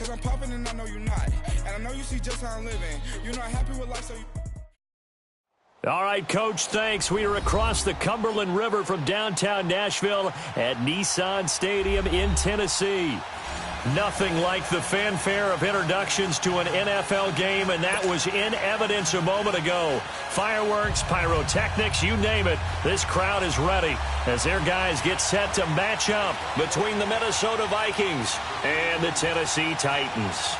Cause I'm popping and I know you're not. And I know you see just how I'm living. You're not happy with life, so you... All right, Coach, thanks. We are across the Cumberland River from downtown Nashville at Nissan Stadium in Tennessee. Nothing like the fanfare of introductions to an NFL game, and that was in evidence a moment ago. Fireworks, pyrotechnics, you name it. This crowd is ready as their guys get set to match up between the Minnesota Vikings and the Tennessee Titans.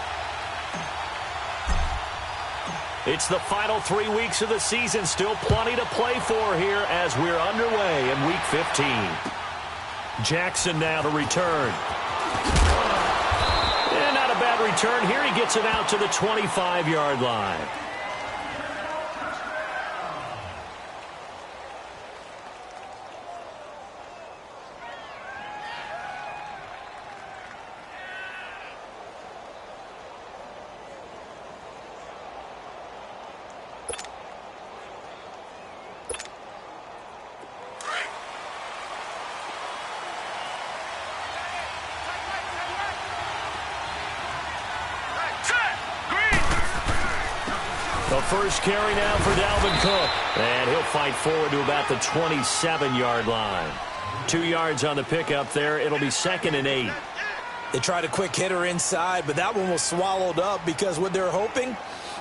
It's the final 3 weeks of the season. Still plenty to play for here as we're underway in Week 15. Jackson now to return. And not a bad return here. He gets it out to the 25-yard line. The first carry now for Dalvin Cook. And he'll fight forward to about the 27-yard line. 2 yards on the pickup there. It'll be 2nd and 8. They tried a quick hitter inside, but that one was swallowed up because what they're hoping,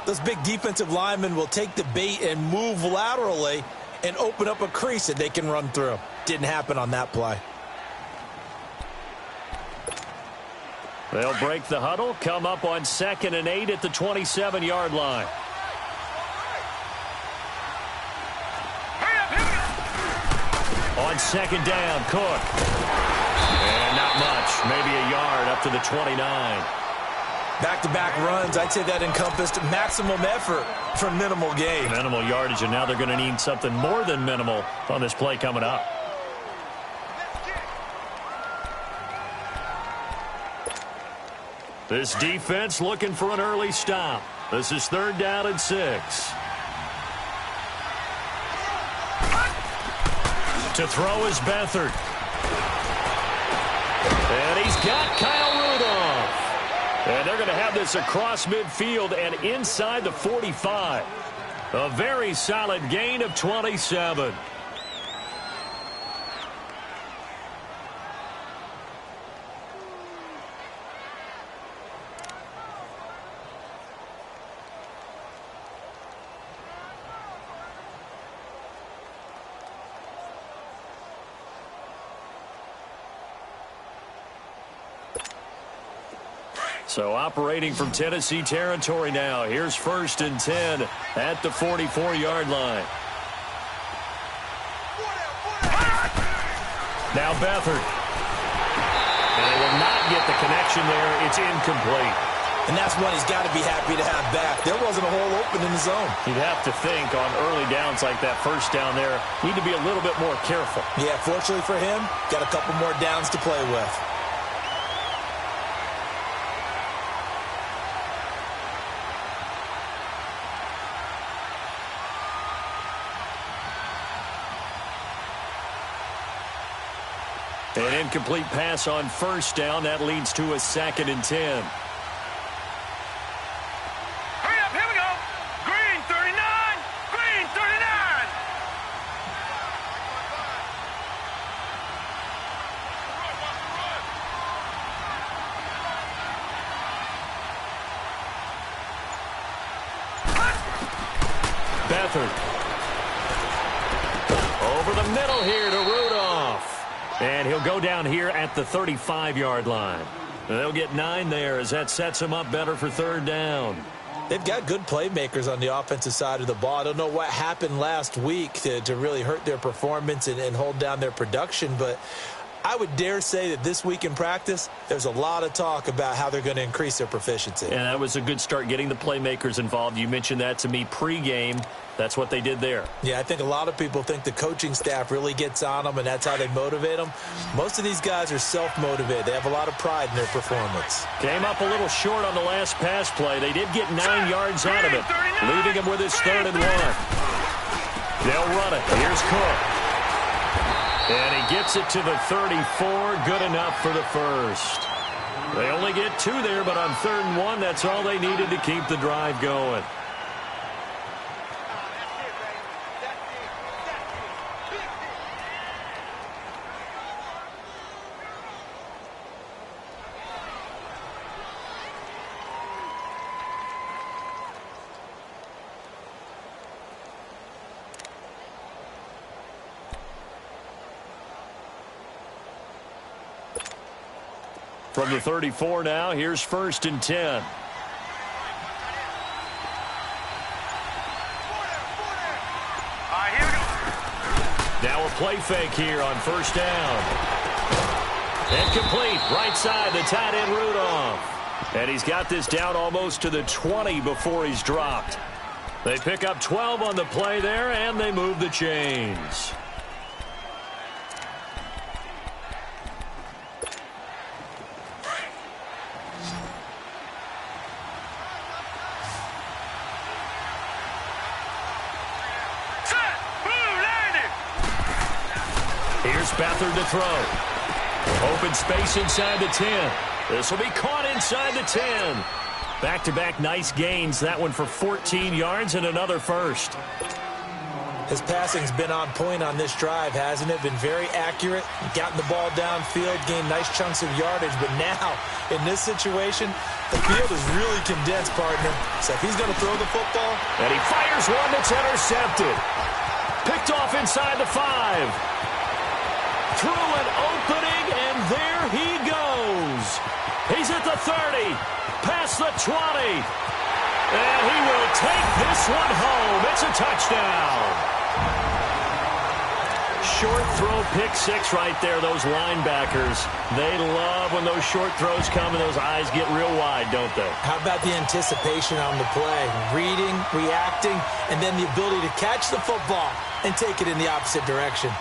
those big defensive linemen will take the bait and move laterally and open up a crease that they can run through. Didn't happen on that play. They'll break the huddle, come up on 2nd and 8 at the 27-yard line. On 2nd down, Cook. And not much, maybe a yard up to the 29. Back-to-back runs, I'd say that encompassed maximum effort for minimal gain. Minimal yardage, and now they're going to need something more than minimal on this play coming up. This defense looking for an early stop. This is 3rd down and 6. To throw is Beathard. And he's got Kyle Rudolph. And they're going to have this across midfield and inside the 45. A very solid gain of 27. So operating from Tennessee territory now. Here's 1st and 10 at the 44-yard line. Now Beathard. And they will not get the connection there. It's incomplete. And that's one he's got to be happy to have back. There wasn't a hole open in the zone. You'd have to think on early downs like that, first down there, need to be a little bit more careful. Yeah, fortunately for him, got a couple more downs to play with. An incomplete pass on 1st down. That leads to a 2nd and 10. Hurry up, here we go. Green 39. Green 39. Beathard. Over the middle here to Rudolph. And he'll go down here at the 35-yard line. They'll get 9 there as that sets them up better for 3rd down. They've got good playmakers on the offensive side of the ball. I don't know what happened last week to really hurt their performance and hold down their production, but I would dare say that this week in practice, there's a lot of talk about how they're going to increase their proficiency. And that was a good start getting the playmakers involved. You mentioned that to me pregame. That's what they did there. Yeah, I think a lot of people think the coaching staff really gets on them, and that's how they motivate them. Most of these guys are self-motivated. They have a lot of pride in their performance. Came up a little short on the last pass play. They did get 9 yards out of it, leaving him with his 3rd and 1. They'll run it. Here's Cook. And he gets it to the 34. Good enough for the first. They only get 2 there, but on 3rd and 1, that's all they needed to keep the drive going. From the 34 now, here's 1st and 10. Now a play fake here on 1st down. And complete, right side, the tight end Rudolph. And he's got this down almost to the 20 before he's dropped. They pick up 12 on the play there, and they move the chains. Here's Beathard to throw. Open space inside the 10. This will be caught inside the 10. Back-to-back nice gains. That one for 14 yards and another first. His passing's been on point on this drive, hasn't it? Been very accurate. Gotten the ball downfield, gained nice chunks of yardage. But now, in this situation, the field is really condensed, partner. So if he's going to throw the football. And he fires one that's intercepted. Picked off inside the 5. Through an opening, and there he goes. He's at the 30, past the 20. And he will take this one home. It's a touchdown. Short throw, pick 6 right there, those linebackers. They love when those short throws come and those eyes get real wide, don't they? How about the anticipation on the play? Reading, reacting, and then the ability to catch the football and take it in the opposite direction.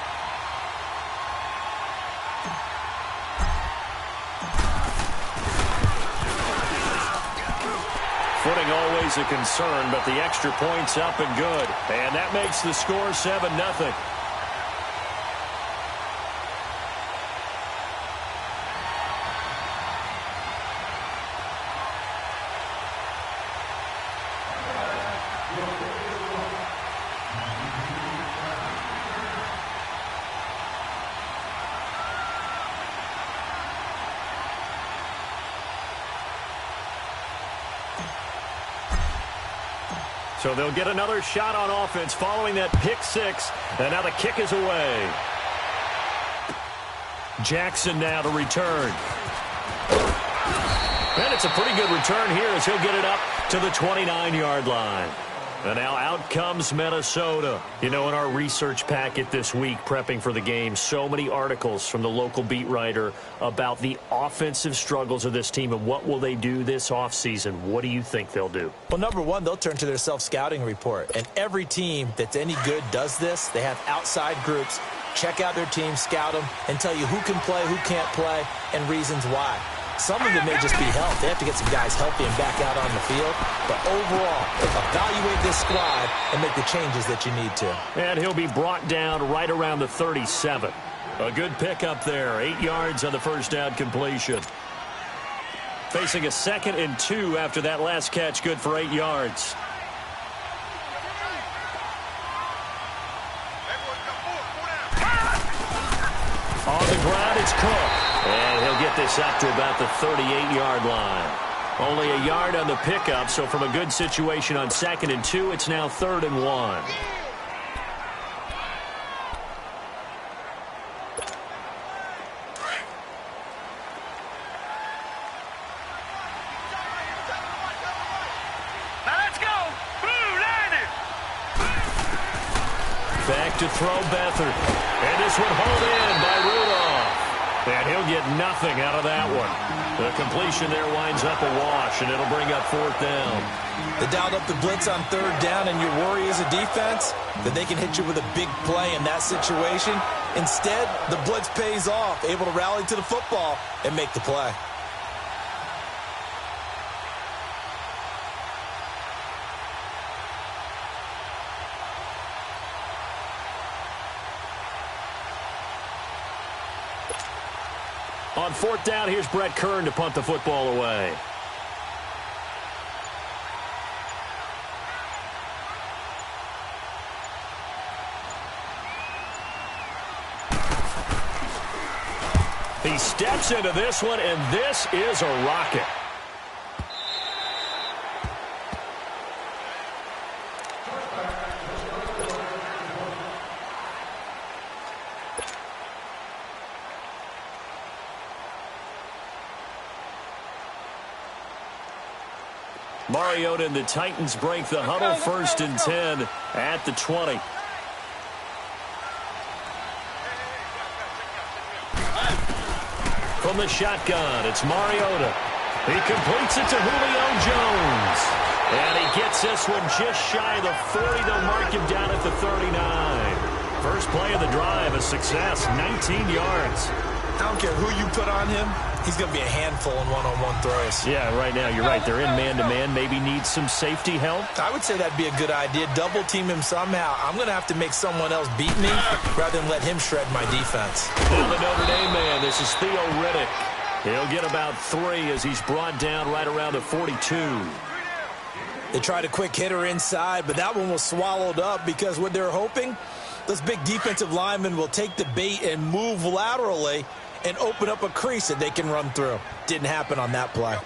Footing always a concern, but the extra point's up and good. And that makes the score 7-0. So they'll get another shot on offense following that pick 6. And now the kick is away. Jackson now to return. And it's a pretty good return here as he'll get it up to the 29-yard line. And now out comes Minnesota. You know, in our research packet this week, prepping for the game, so many articles from the local beat writer about the offensive struggles of this team and what will they do this offseason. What do you think they'll do? Well, number one, they'll turn to their self-scouting report. And every team that's any good does this. They have outside groups. Check out their team, scout them, and tell you who can play, who can't play, and reasons why. Some of it may just be health. They have to get some guys healthy and back out on the field. But overall, evaluate this squad and make the changes that you need to. And he'll be brought down right around the 37. A good pickup there. 8 yards on the first down completion. Facing a 2nd and 2 after that last catch, good for 8 yards. On the ground, it's Cook. And he'll get this up to about the 38-yard line. Only a yard on the pickup, so from a good situation on 2nd and 2, it's now 3rd and 1. Back to throw Beathard. And this one hauled in by Rudolph. And he'll get nothing out of that one. The completion there winds up a wash, and it'll bring up 4th down. They dialed up the blitz on 3rd down, and your worry as a defense that they can hit you with a big play in that situation. Instead, the blitz pays off, able to rally to the football and make the play. On on fourth down, here's Brett Kern to punt the football away. He steps into this one, and this is a rocket. Mariota and the Titans break the huddle, 1st and 10 at the 20. From the shotgun, it's Mariota. He completes it to Julio Jones. And he gets this one just shy of the 40. They'll mark him down at the 39. First play of the drive, a success, 19 yards. I don't care who you put on him. He's going to be a handful in one-on-one throws. Yeah, right now, you're right. They're in man-to-man. Maybe need some safety help. I would say that'd be a good idea. Double team him somehow. I'm going to have to make someone else beat me rather than let him shred my defense. Well, the Notre Dame man, this is Theo Riddick. He'll get about 3 as he's brought down right around the 42. They tried a quick hitter inside, but that one was swallowed up because what they're hoping, those big defensive linemen will take the bait and move laterally and open up a crease that they can run through. Didn't happen on that play.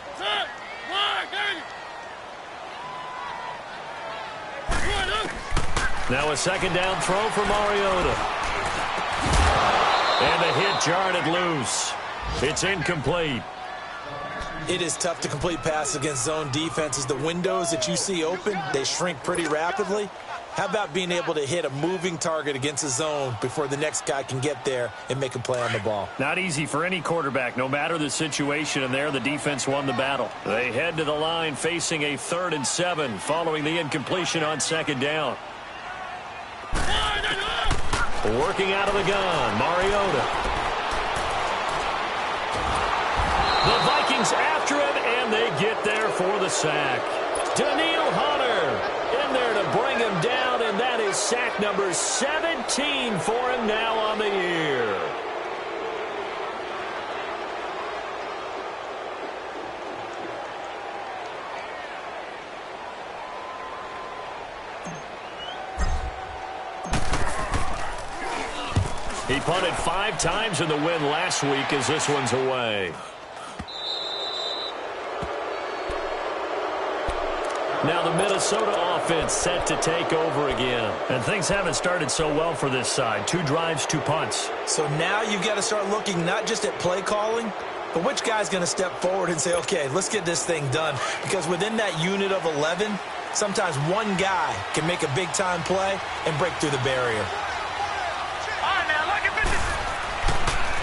Now a second down throw for Mariota. And the hit jarred it loose. It's incomplete. It is tough to complete passes against zone defenses. The windows that you see open, they shrink pretty rapidly. How about being able to hit a moving target against a zone before the next guy can get there and make a play on the ball? Not easy for any quarterback, no matter the situation, and there the defense won the battle. They head to the line facing a 3rd and 7 following the incompletion on 2nd down. Working out of the gun, Mariota. The Vikings after him, and they get there for the sack. Danielle Hunter in there to bring him down, and that is sack number 17 for him now on the year. He punted 5 times in the win last week as this one's away. Now the Minnesota offense set to take over again. And things haven't started so well for this side. 2 drives, 2 punts. So now you've got to start looking not just at play calling, but which guy's going to step forward and say, okay, let's get this thing done. Because within that unit of 11, sometimes one guy can make a big-time play and break through the barrier.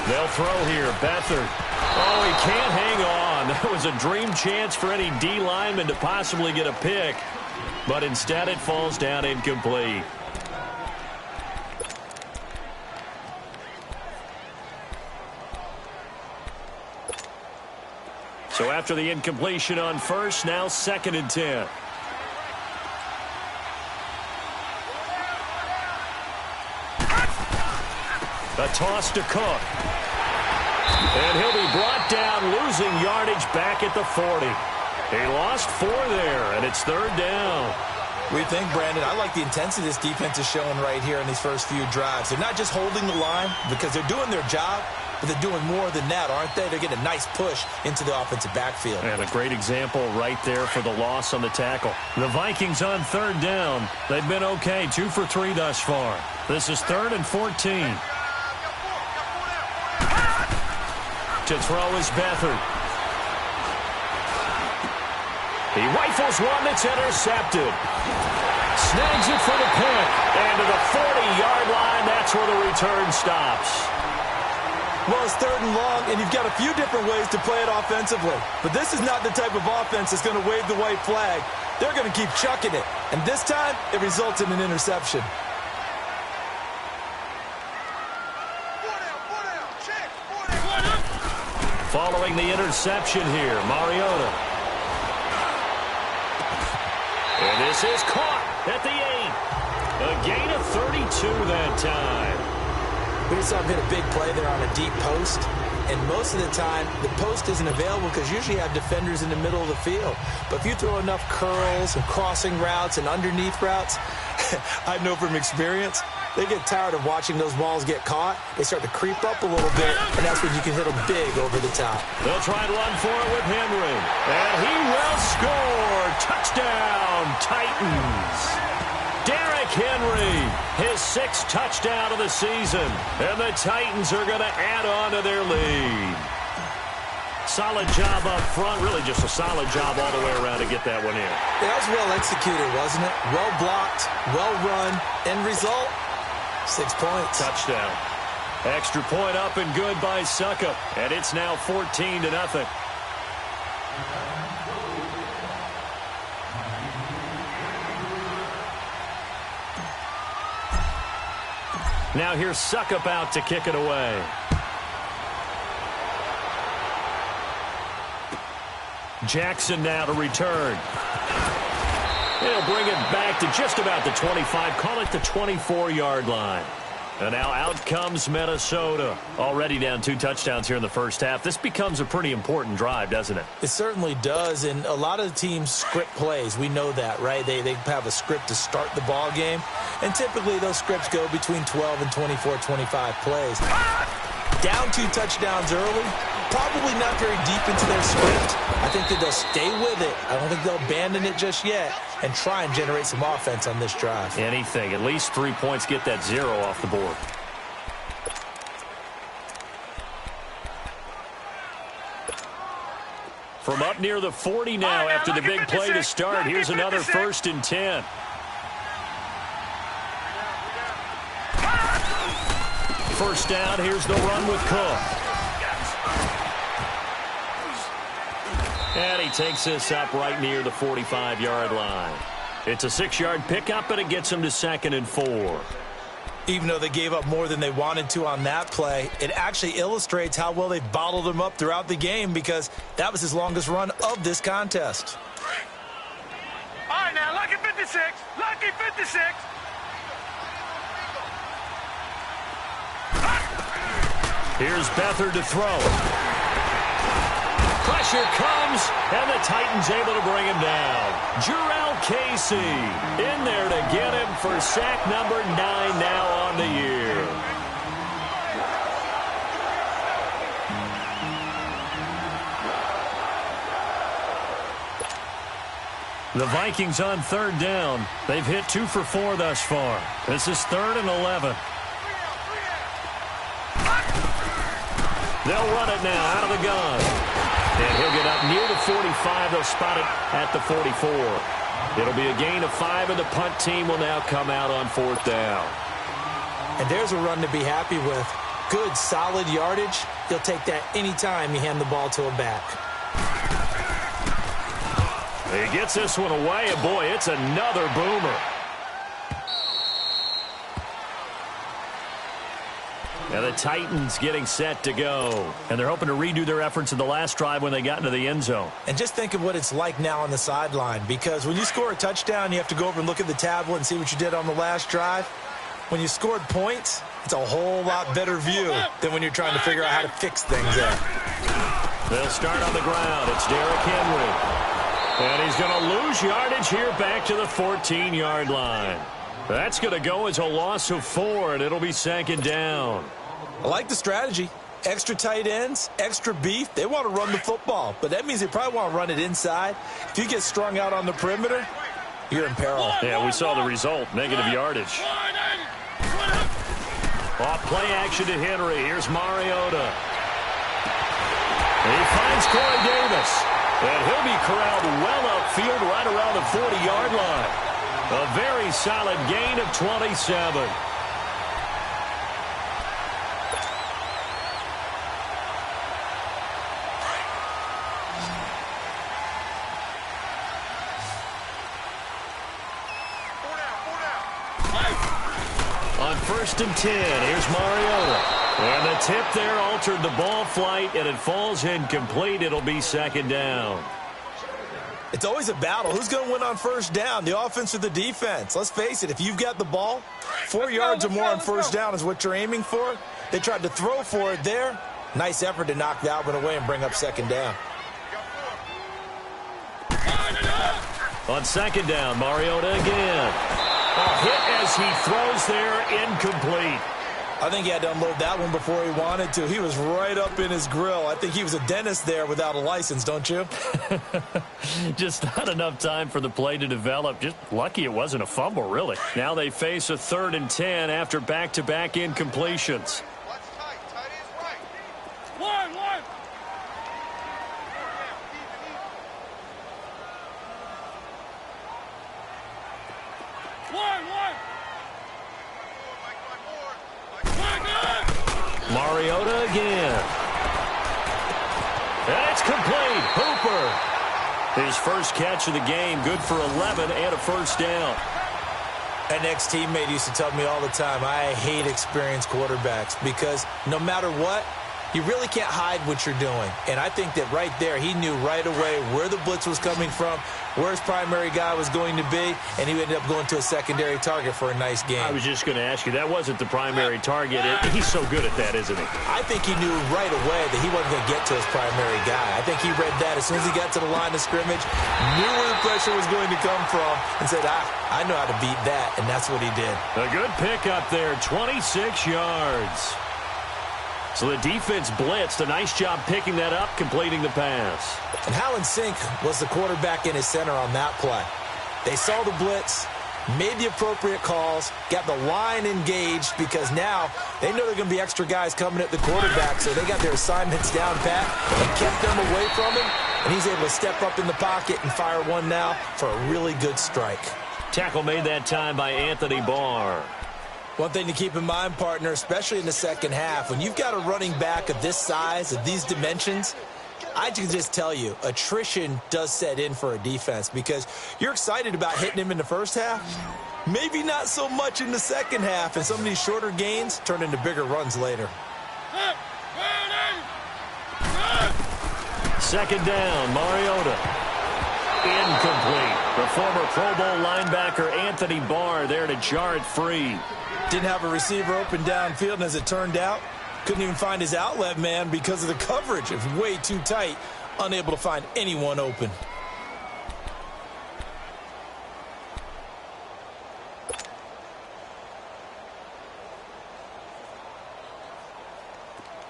They'll throw here. Beathard. Oh, he can't hang on. That was a dream chance for any D lineman to possibly get a pick. But instead it falls down incomplete. So after the incompletion on first, now 2nd and 10. A toss to Cook. And he'll be brought down, losing yardage back at the 40. He lost 4 there, and it's 3rd down. What do you think, Brandon? I like the intensity this defense is showing right here in these first few drives. They're not just holding the line because they're doing their job, but they're doing more than that, aren't they? They're getting a nice push into the offensive backfield. And a great example right there for the loss on the tackle. The Vikings on 3rd down. They've been okay, 2 for 3 thus far. This is 3rd and 14. To throw is Beathard. He rifles one that's intercepted. Snags it for the pick. And to the 40-yard line, that's where the return stops. Well, it's 3rd and long, and you've got a few different ways to play it offensively. But this is not the type of offense that's going to wave the white flag. They're going to keep chucking it. And this time, it results in an interception. Following the interception here, Mariota. And this is caught at the 8. A gain of 32 that time. We just saw him hit a big play there on a deep post, and most of the time, the post isn't available because usually you have defenders in the middle of the field. But if you throw enough curls and crossing routes and underneath routes, I know from experience, they get tired of watching those balls get caught. They start to creep up a little bit, and that's when you can hit them big over the top. They'll try and run for it with Henry. And he will score. Touchdown, Titans. Derrick Henry, his 6th touchdown of the season. And the Titans are going to add on to their lead. Solid job up front. Really just a solid job all the way around to get that one in. That was well executed, wasn't it? Well blocked, well run. End result, 6 points. Touchdown. Extra point up and good by Succop. And it's now 14-0. Now here's Succop out to kick it away. Jackson now to return. He'll bring it back to just about the 25. Call it the 24-yard line. And now out comes Minnesota. Already down 2 touchdowns here in the first half. This becomes a pretty important drive, doesn't it? It certainly does, and a lot of the teams script plays. We know that, right? They have a script to start the ball game, and typically those scripts go between 12 and 24, 25 plays. Down 2 touchdowns early, probably not very deep into their script. I think that they'll stay with it. I don't think they'll abandon it just yet and try and generate some offense on this drive. Anything. At least 3 points, get that 0 off the board. From up near the 40 now after the big play to start. Here's another 1st and 10. First down, here's the run with Cook. And he takes this up right near the 45-yard line. It's a 6-yard pickup, and it gets him to 2nd and 4. Even though they gave up more than they wanted to on that play, it actually illustrates how well they've bottled him up throughout the game because that was his longest run of this contest. All right, now, lucky 56. Lucky 56. Here's Beathard to throw. Pressure comes, and the Titans able to bring him down. Jurrell Casey in there to get him for sack number 9 now on the year. The Vikings on 3rd down. They've hit 2 for 4 thus far. This is 3rd and 11. They'll run it now out of the gun. And he'll get up near the 45. They'll spot it at the 44. It'll be a gain of 5, and the punt team will now come out on 4th down. And there's a run to be happy with. Good, solid yardage. He'll take that anytime you hand the ball to a back. He gets this one away, and boy, it's another boomer. And the Titans getting set to go. And they're hoping to redo their efforts in the last drive when they got into the end zone. And just think of what it's like now on the sideline, because when you score a touchdown, you have to go over and look at the tablet and see what you did on the last drive. When you scored points, it's a whole lot better view than when you're trying to figure out how to fix things there. They'll start on the ground. It's Derrick Henry. And he's going to lose yardage here back to the 14-yard line. That's going to go as a loss of 4, and it'll be 2nd down. I like the strategy. Extra tight ends, extra beef. They want to run the football, but that means they probably want to run it inside. If you get strung out on the perimeter, you're in peril. Yeah, we saw the result, negative yardage. Off play action to Henry. Here's Mariota. He finds Corey Davis, and he'll be corralled well upfield right around the 40-yard line. A very solid gain of 27. On 1st and 10, here's Mariota. And the tip there altered the ball flight, and it falls incomplete. It'll be 2nd down. It's always a battle. Who's going to win on 1st down, the offense or the defense? Let's face it, if you've got the ball, 4 yards or more on 1st down is what you're aiming for. They tried to throw for it there. Nice effort to knock that one away and bring up second down. On second down, Mariota again. A hit as he throws there, incomplete. I think he had to unload that one before he wanted to. He was right up in his grill. I think he was a dentist there without a license, don't you? Just not enough time for the play to develop. Just lucky it wasn't a fumble, really. Now they face a 3rd and 10 after back-to-back incompletions. Mariota again. And it's complete. Hooper. His first catch of the game. Good for 11 and a first down. An ex-teammate used to tell me all the time, I hate experienced quarterbacks because no matter what, you really can't hide what you're doing. And I think that right there, he knew right away where the blitz was coming from, where his primary guy was going to be, and he ended up going to a secondary target for a nice game. I was just going to ask you, that wasn't the primary target. He's so good at that, isn't he? I think he knew right away that he wasn't going to get to his primary guy. I think he read that as soon as he got to the line of scrimmage, knew where the pressure was going to come from, and said, I know how to beat that, and that's what he did. A good pickup there, 26 yards. So the defense blitzed. A nice job picking that up, completing the pass. And how in sync was the quarterback in his center on that play? They saw the blitz, made the appropriate calls, got the line engaged because now they know there are going to be extra guys coming at the quarterback, so they got their assignments down pat and kept them away from him, and he's able to step up in the pocket and fire one now for a really good strike. Tackle made that time by Anthony Barr. One thing to keep in mind, partner, especially in the second half, when you've got a running back of this size, of these dimensions, I can just tell you, attrition does set in for a defense because you're excited about hitting him in the first half, maybe not so much in the second half, and some of these shorter gains turn into bigger runs later. Second down, Mariota. Incomplete. The former Pro Bowl linebacker Anthony Barr there to jar it free. Didn't have a receiver open downfield, and as it turned out, couldn't even find his outlet man because of the coverage. It was way too tight, unable to find anyone open.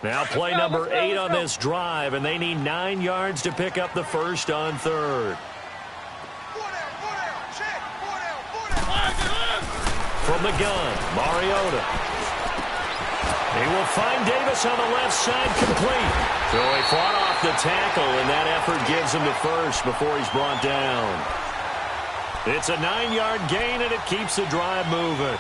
Now play number 8 on this drive, and they need 9 yards to pick up the first on 3rd. From the gun, Mariota. He will find Davis on the left side, complete. So he fought off the tackle, and that effort gives him the first before he's brought down. It's a 9-yard gain, and it keeps the drive moving.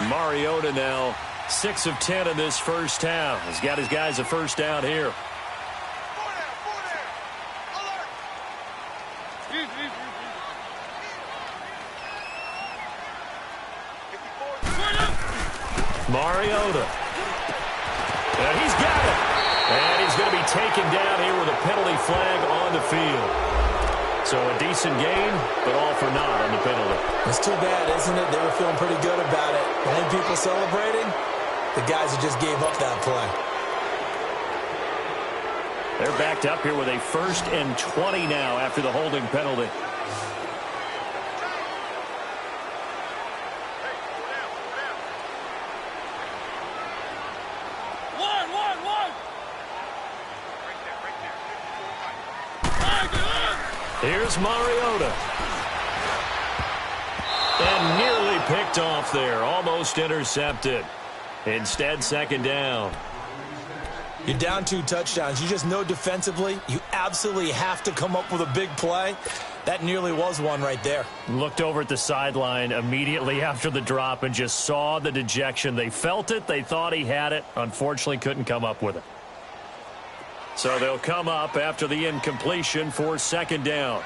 Mariota now 6 of 10 in this first half. He's got his guys a first down here. Mariota. And he's got it. And he's going to be taken down here with a penalty flag on the field. So a decent gain, but all for naught on the penalty. It's too bad, isn't it? They were feeling pretty good about it. The only people celebrating, the guys who just gave up that play. They're backed up here with a 1st and 20 now after the holding penalty. Here's Mariota. And nearly picked off there. Almost intercepted. Instead, second down. You're down 2 touchdowns. You just know defensively you absolutely have to come up with a big play. That nearly was one right there. Looked over at the sideline immediately after the drop and just saw the dejection. They felt it. They thought he had it. Unfortunately, couldn't come up with it. So they'll come up after the incompletion for second down.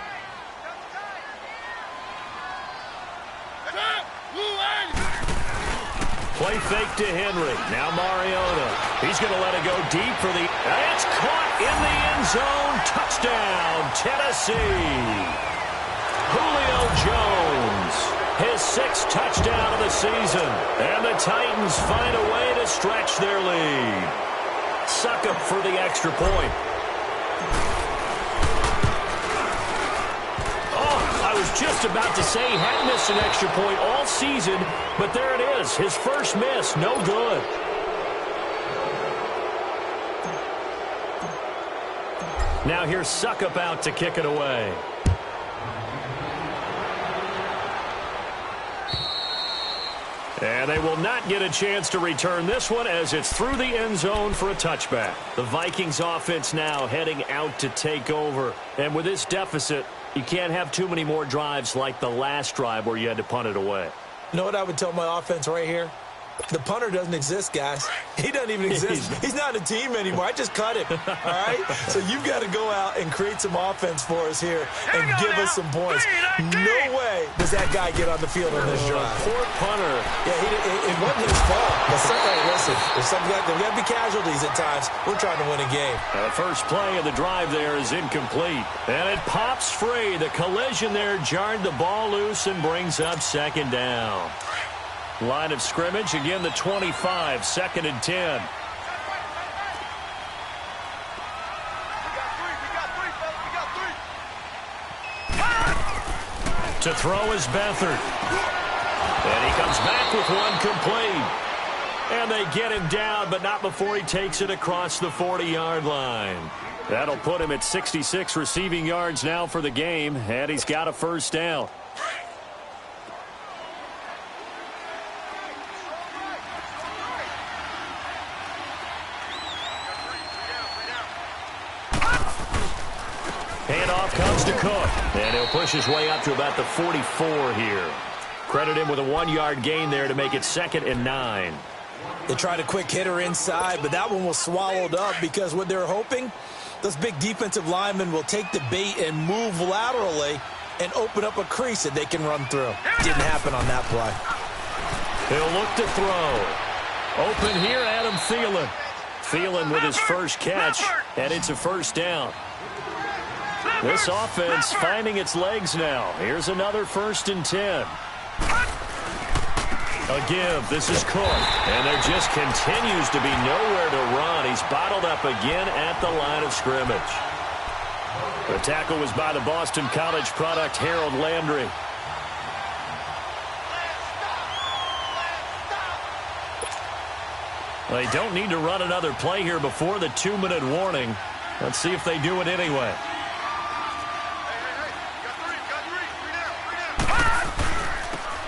Play fake to Henry. Now Mariota. He's going to let it go deep for the... It's caught in the end zone. Touchdown, Tennessee. Julio Jones, his 6th touchdown of the season. And the Titans find a way to stretch their lead. Succop for the extra point. I was just about to say he hadn't missed an extra point all season, but there it is. His first miss, no good. Now here's Succop out to kick it away. And they will not get a chance to return this one as it's through the end zone for a touchback. The Vikings offense now heading out to take over. And with this deficit, you can't have too many more drives like the last drive where you had to punt it away. You know what I would tell my offense right here? The punter doesn't exist, guys. He doesn't even exist. He's not a team anymore. I just cut him, all right? So you've got to go out and create some offense for us here and give us some points. No way does that guy get on the field on this drive. Poor punter. Yeah, it wasn't his fault. But listen, there's got to be casualties at times. We're trying to win a game. The first play of the drive there is incomplete. And it pops free. The collision there jarred the ball loose and brings up 2nd down. Line of scrimmage, again the 25, 2nd and 10. To throw is Beathard. And he comes back with one complete. And they get him down, but not before he takes it across the 40-yard line. That'll put him at 66 receiving yards now for the game, and he's got a first down. Handoff comes to Cook, and he'll push his way up to about the 44 here. Credit him with a 1-yard gain there to make it 2nd and 9. They tried a quick hitter inside, but that one was swallowed up because what they're hoping, those big defensive linemen will take the bait and move laterally and open up a crease that they can run through. Didn't happen on that play. He'll look to throw. Open here, Adam Thielen. Thielen with his first catch, and it's a first down. This offense finding its legs now. Here's another 1st and 10. A give. This is Cook. And there just continues to be nowhere to run. He's bottled up again at the line of scrimmage. The tackle was by the Boston College product, Harold Landry. They don't need to run another play here before the 2-minute warning. Let's see if they do it anyway.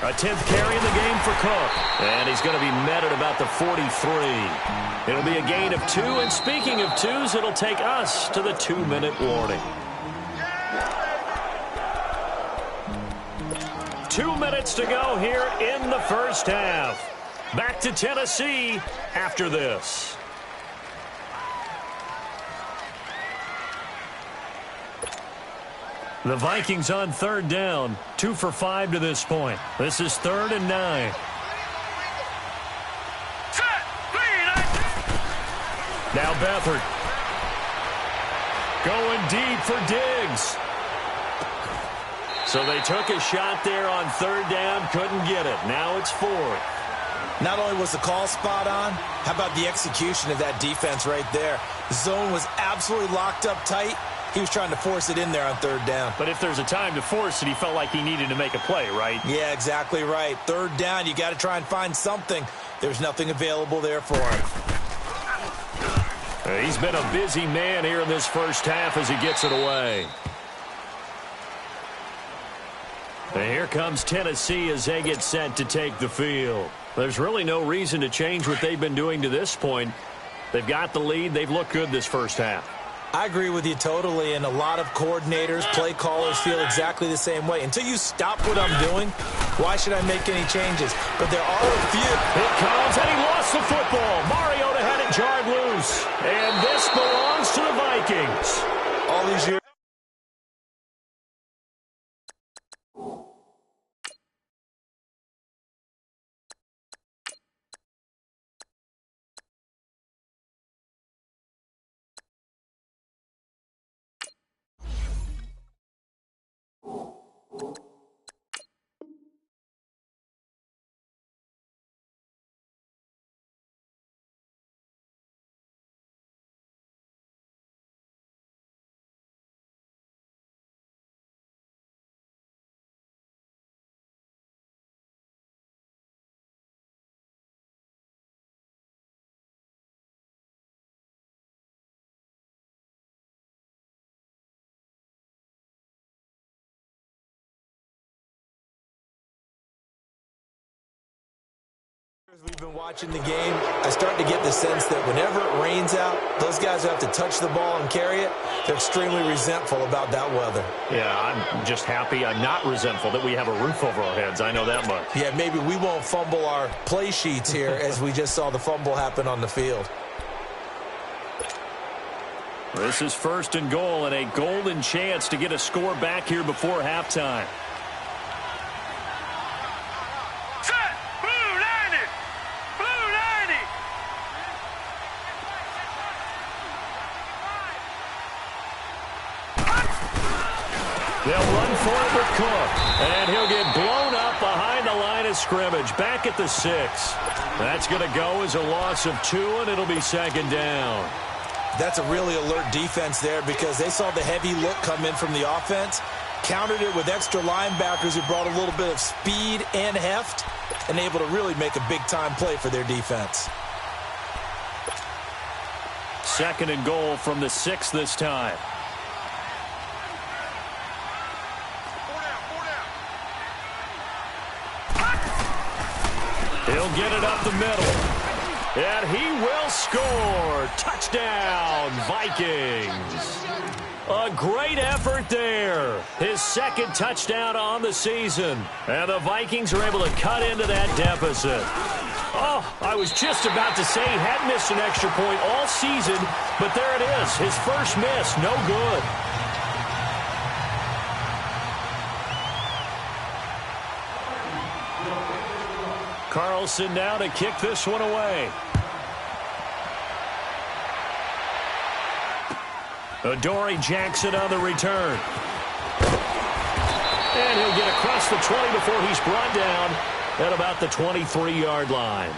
A 10th carry in the game for Cook. And he's going to be met at about the 43. It'll be a gain of 2. And speaking of 2s, it'll take us to the 2-minute warning. 2 minutes to go here in the first half. Back to Tennessee after this. The Vikings on 3rd down, 2 for 5 to this point. This is 3rd and 9. Now Beathard. Going deep for Diggs. So they took a shot there on 3rd down, couldn't get it. Now it's 4th. Not only was the call spot on, how about the execution of that defense right there? The zone was absolutely locked up tight. He was trying to force it in there on 3rd down. But if there's a time to force it, he felt like he needed to make a play, right? Yeah, exactly right. 3rd down, you got to try and find something. There's nothing available there for him. He's been a busy man here in this first half as he gets it away. And here comes Tennessee as they get set to take the field. There's really no reason to change what they've been doing to this point. They've got the lead. They've looked good this first half. I agree with you totally, and a lot of coordinators, play callers feel exactly the same way. Until you stop what I'm doing, why should I make any changes? But there are a few. It comes, and he lost the football. Mariota had it jarred loose. And this belongs to the Vikings. All these years. We've been watching the game. I start to get the sense that whenever it rains out, those guys who have to touch the ball and carry it, they're extremely resentful about that weather. Yeah, I'm just happy I'm not resentful that we have a roof over our heads. I know that much. Yeah, maybe we won't fumble our play sheets here as we just saw the fumble happen on the field. This is 1st and goal and a golden chance to get a score back here before halftime. Set! Blue 90! Blue 90! They'll run for it with Cook. And he'll get blown up behind the line of scrimmage. Back at the 6. That's going to go as a loss of 2, and it'll be 2nd down. That's a really alert defense there because they saw the heavy look come in from the offense, countered it with extra linebackers who brought a little bit of speed and heft, and able to really make a big-time play for their defense. 2nd and goal from the 6 this time. He'll get it up the middle. And he will score. Touchdown, Vikings. A great effort there. His 2nd touchdown on the season. And the Vikings are able to cut into that deficit. Oh, I was just about to say he hadn't missed an extra point all season, but there it is. His first miss, no good. Carlson now to kick this one away. Adoree Jackson on the return. And he'll get across the 20 before he's brought down at about the 23-yard line.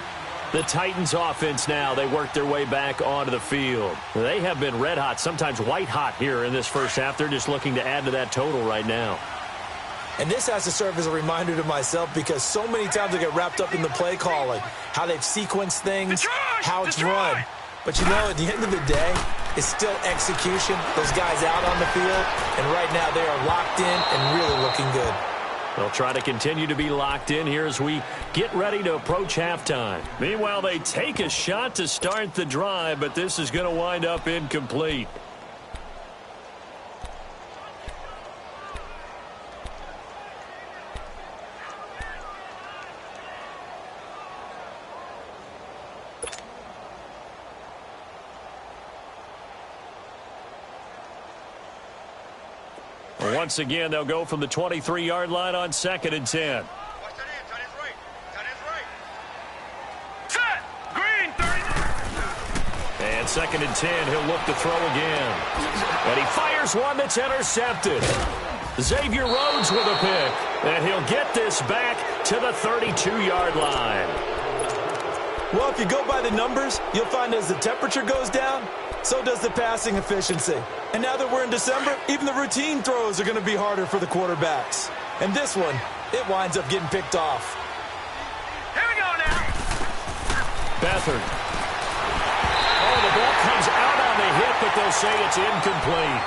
The Titans offense now, they work their way back onto the field. They have been red hot, sometimes white hot here in this first half. They're just looking to add to that total right now. And this has to serve as a reminder to myself because so many times I get wrapped up in the play calling, how they've sequenced things, how it's run. But you know, at the end of the day, it's still execution. Those guys out on the field, and right now they are locked in and really looking good. They'll try to continue to be locked in here as we get ready to approach halftime. Meanwhile, they take a shot to start the drive, but this is going to wind up incomplete. Once again, they'll go from the 23-yard line on 2nd and 10. Set! Green 30! And 2nd and 10, he'll look to throw again. And he fires one that's intercepted. Xavier Rhodes with a pick. And he'll get this back to the 32-yard line. Well, if you go by the numbers, you'll find as the temperature goes down, so does the passing efficiency. And now that we're in December, even the routine throws are going to be harder for the quarterbacks. And this one, it winds up getting picked off. Here we go now! Beathard. Oh, the ball comes out on the hit, but they'll say it's incomplete.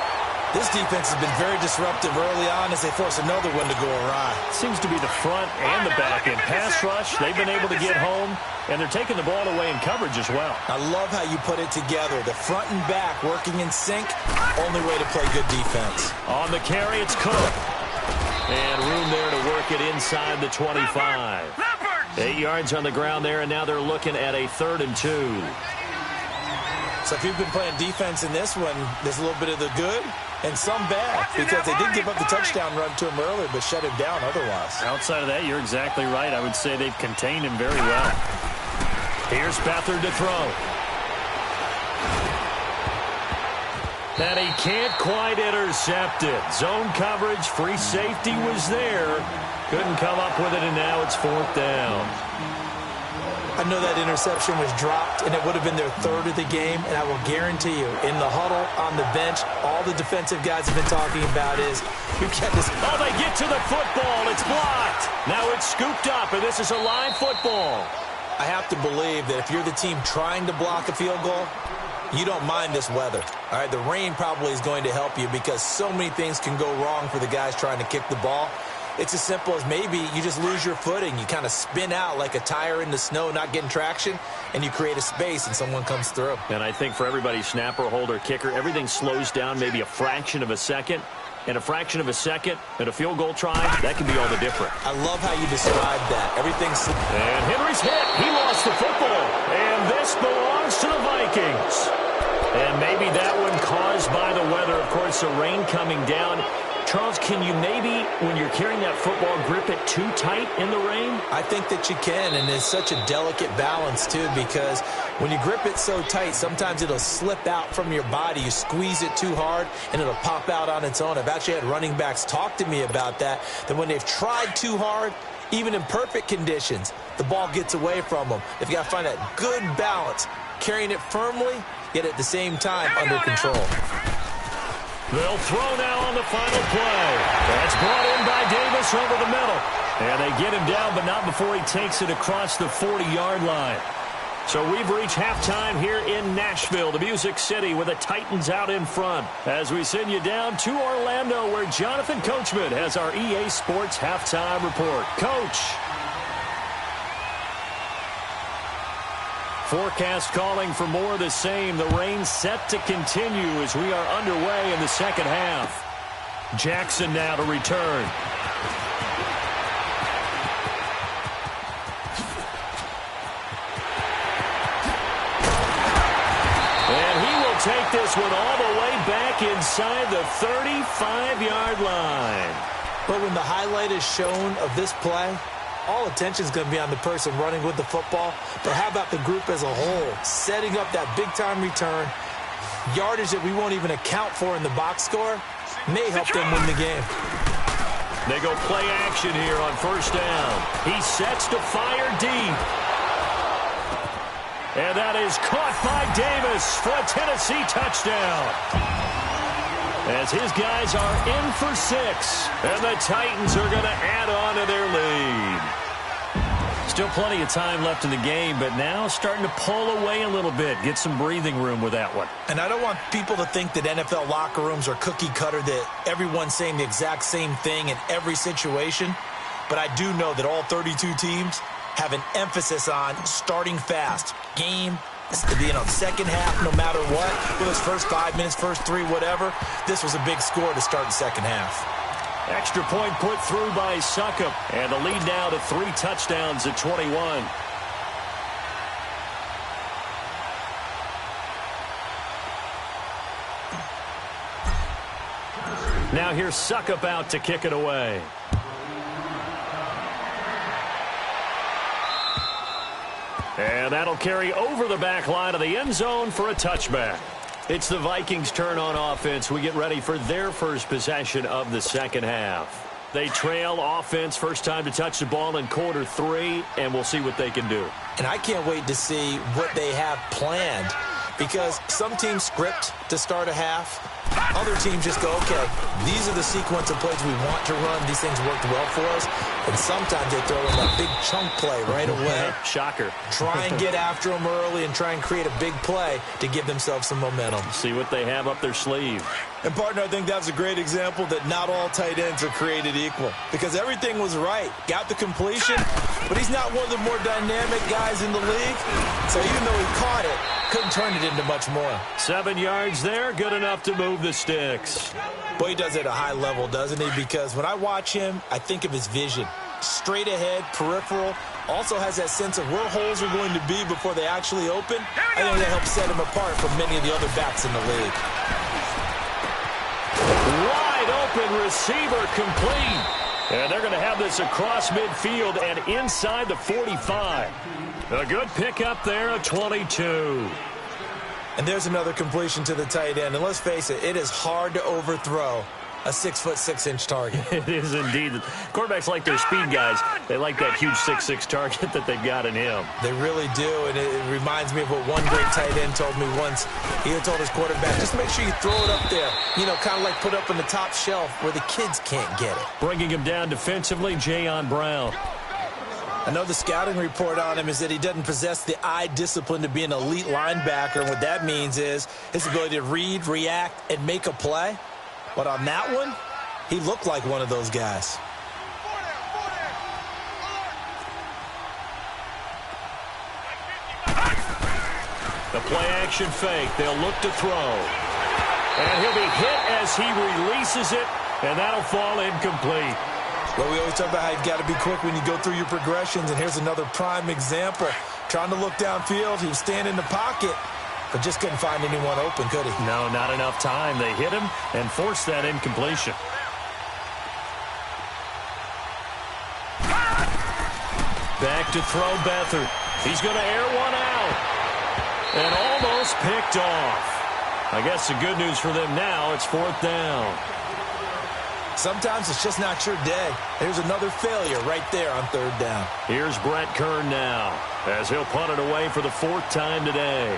This defense has been very disruptive early on as they force another one to go awry. Seems to be the front and the back end. Pass rush, they've been able to get home, and they're taking the ball away in coverage as well. I love how you put it together. The front and back working in sync, only way to play good defense. On the carry, it's Cook. And room there to work it inside the 25. 8 yards on the ground there, and now they're looking at a 3rd and 2. So if you've been playing defense in this one, there's a little bit of the good and some bad because they did give up the touchdown run to him earlier but shut him down otherwise. Outside of that, you're exactly right. I would say they've contained him very well. Here's Beathard to throw. And he can't quite intercept it. Zone coverage, free safety was there. Couldn't come up with it, and now it's 4th down. I know that interception was dropped, and it would have been their 3rd of the game, and I will guarantee you, in the huddle, on the bench, all the defensive guys have been talking about is, you get this. Oh, they get to the football. It's blocked. Now it's scooped up, and this is a live football. I have to believe that if you're the team trying to block a field goal, you don't mind this weather. All right, the rain probably is going to help you because so many things can go wrong for the guys trying to kick the ball. it's as simple as maybe you just lose your footing. You kind of spin out like a tire in the snow, not getting traction, and you create a space and someone comes through. And I think for everybody, snapper, holder, kicker, everything slows down maybe a fraction of a second. And a fraction of a second and a field goal try, that can be all the different. I love how you described that. Everything's... And Henry's hit. He lost the football. And this belongs to the Vikings. And maybe that one caused by the weather. Of course, the rain coming down. Charles, can you maybe, when you're carrying that football, grip it too tight in the rain? I think that you can, and it's such a delicate balance, too, because when you grip it so tight, sometimes it'll slip out from your body. You squeeze it too hard, and it'll pop out on its own. I've actually had running backs talk to me about that when they've tried too hard, even in perfect conditions, the ball gets away from them. They've got to find that good balance, carrying it firmly, yet at the same time under control. They'll throw now on the final play. That's brought in by Davis over the middle. And they get him down, but not before he takes it across the 40-yard line. So we've reached halftime here in Nashville, the Music City, with the Titans out in front. As we send you down to Orlando, where Jonathan Coachman has our EA Sports halftime report. Coach. Forecast calling for more of the same. The rain set to continue as we are underway in the second half. Jackson now to return. And he will take this one all the way back inside the 35-yard line. But when the highlight is shown of this play, all attention is going to be on the person running with the football. But how about the group as a whole? Setting up that big-time return, yardage that we won't even account for in the box score, may help them win the game. They go play action here on first down. He sets to fire deep. And that is caught by Davis for a Tennessee touchdown. As his guys are in for 6. And the Titans are going to add on to their lead. Still plenty of time left in the game, but now starting to pull away a little bit. Get some breathing room with that one. And I don't want people to think that NFL locker rooms are cookie cutter, that everyone's saying the exact same thing in every situation. But I do know that all 32 teams have an emphasis on starting fast. Game to be in on second half no matter what. Whether it's first 5 minutes, first 3, whatever. This was a big score to start the second half. Extra point put through by Succop. And the lead now to 3 touchdowns at 21. Now here's Succop out to kick it away. And that'll carry over the back line of the end zone for a touchback. It's the Vikings' turn on offense. We get ready for their first possession of the second half. They trail offense, first time to touch the ball in quarter 3, and we'll see what they can do. And I can't wait to see what they have planned, because some teams script to start a half. Other teams just go, okay, these are the sequence of plays we want to run. These things worked well for us. And sometimes they throw in that big chunk play right away. Shocker. Try and get after them early and try and create a big play to give themselves some momentum. See what they have up their sleeve. And, partner, I think that's a great example that not all tight ends are created equal, because everything was right. Got the completion, but he's not one of the more dynamic guys in the league. So even though he caught it, couldn't turn it into much more. 7 yards there, good enough to move the sticks. Boy, he does it at a high level, doesn't he? Because when I watch him, I think of his vision. Straight ahead, peripheral, also has that sense of where holes are going to be before they actually open. I think that helps set him apart from many of the other backs in the league. Wide open receiver complete. And they're going to have this across midfield and inside the 45. A good pickup there at 22. And there's another completion to the tight end. And let's face it, it is hard to overthrow a 6'6" target. It is indeed. Quarterbacks like their speed guys. They like that huge 6'6" target that they've got in him. They really do, and it reminds me of what one great tight end told me once. He told his quarterback, just make sure you throw it up there. You know, kind of like put up on the top shelf where the kids can't get it. Bringing him down defensively, Jayon Brown. I know the scouting report on him is that he doesn't possess the eye discipline to be an elite linebacker. And what that means is his ability to read, react, and make a play. But on that one, he looked like one of those guys. The play-action fake. They'll look to throw. And he'll be hit as he releases it, and that'll fall incomplete. Well, we always talk about how you've got to be quick when you go through your progressions, and here's another prime example. Trying to look downfield, he was standing in the pocket, but just couldn't find anyone open, could he? No, not enough time. They hit him and forced that incompletion. Back to throw Beathard. He's going to air one out. And almost picked off. I guess the good news for them now, it's 4th down. Sometimes it's just not your day. There's another failure right there on 3rd down. Here's Brett Kern now, as he'll punt it away for the 4th time today.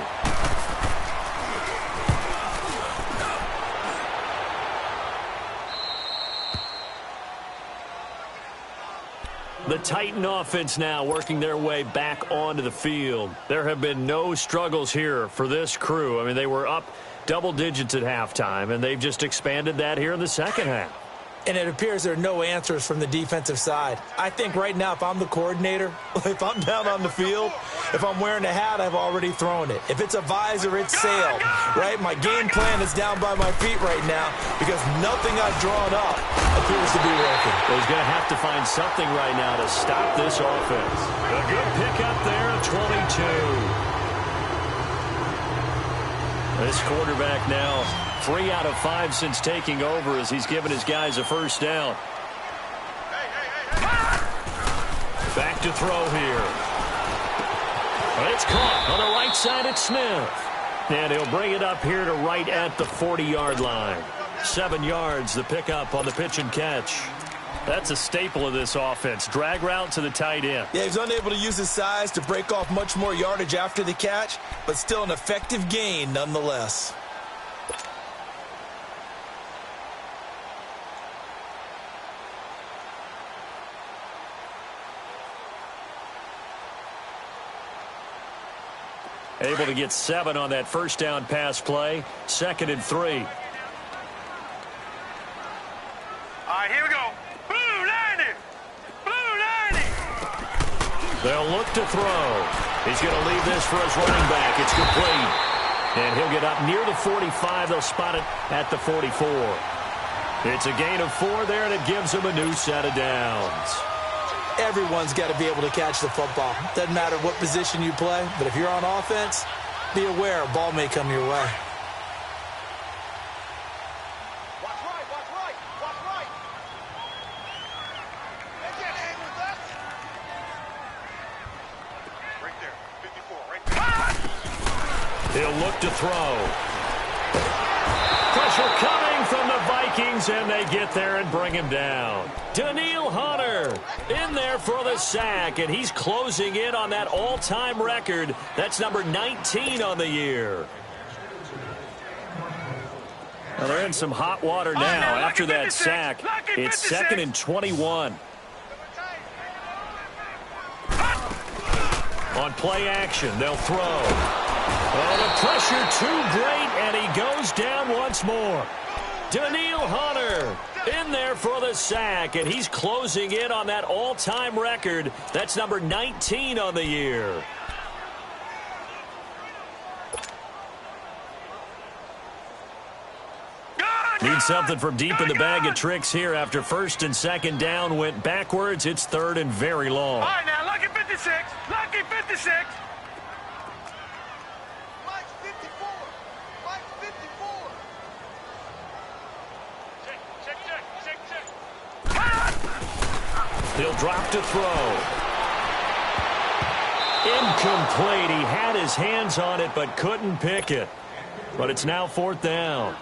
The Titan offense now working their way back onto the field. There have been no struggles here for this crew. I mean, they were up double digits at halftime, and they've just expanded that here in the second half. And it appears there are no answers from the defensive side. I think right now, if I'm the coordinator, if I'm down on the field, if I'm wearing a hat, I've already thrown it. If it's a visor, it's sailed, right? My game plan is down by my feet right now because nothing I've drawn up appears to be working. Well, he's going to have to find something right now to stop this offense. A good pickup there at 22. This quarterback now 3 out of 5 since taking over as he's given his guys a first down. Back to throw here. It's caught on the right side at Smith. And he'll bring it up here to right at the 40-yard line. 7 yards, the pickup on the pitch and catch. That's a staple of this offense. Drag route to the tight end. Yeah, he's unable to use his size to break off much more yardage after the catch, but still an effective gain nonetheless. Able to get 7 on that first down pass play. 2nd and 3. All right, here we go. Blue 90. Blue 90. They'll look to throw. He's going to leave this for his running back. It's complete. And he'll get up near the 45. They'll spot it at the 44. It's a gain of 4 there, and it gives him a new set of downs. Everyone's got to be able to catch the football. Doesn't matter what position you play, but if you're on offense, be aware a ball may come your way. Watch right, watch right, watch right. They can't hang with us. Right there, 54, right there. He'll look to throw. Pressure coming from the Vikings, and they get there and bring him down. Danielle Hunter in there for the sack, and he's closing in on that all-time record. That's number 19 on the year. Well, they're in some hot water now after that sack. It's 2nd and 21. On play action, they'll throw. Oh, the pressure too great, and he goes down once more. Danielle Hunter in there for the sack, and he's closing in on that all-time record. That's number 19 on the year. Need something from deep in the bag of tricks here after 1st and 2nd down went backwards. It's 3rd and very long. All right, now, lucky 56. Lucky 56. Mike's 54. Mike's 54. Check. He'll drop to throw. Incomplete. He had his hands on it but couldn't pick it. But it's now 4th down.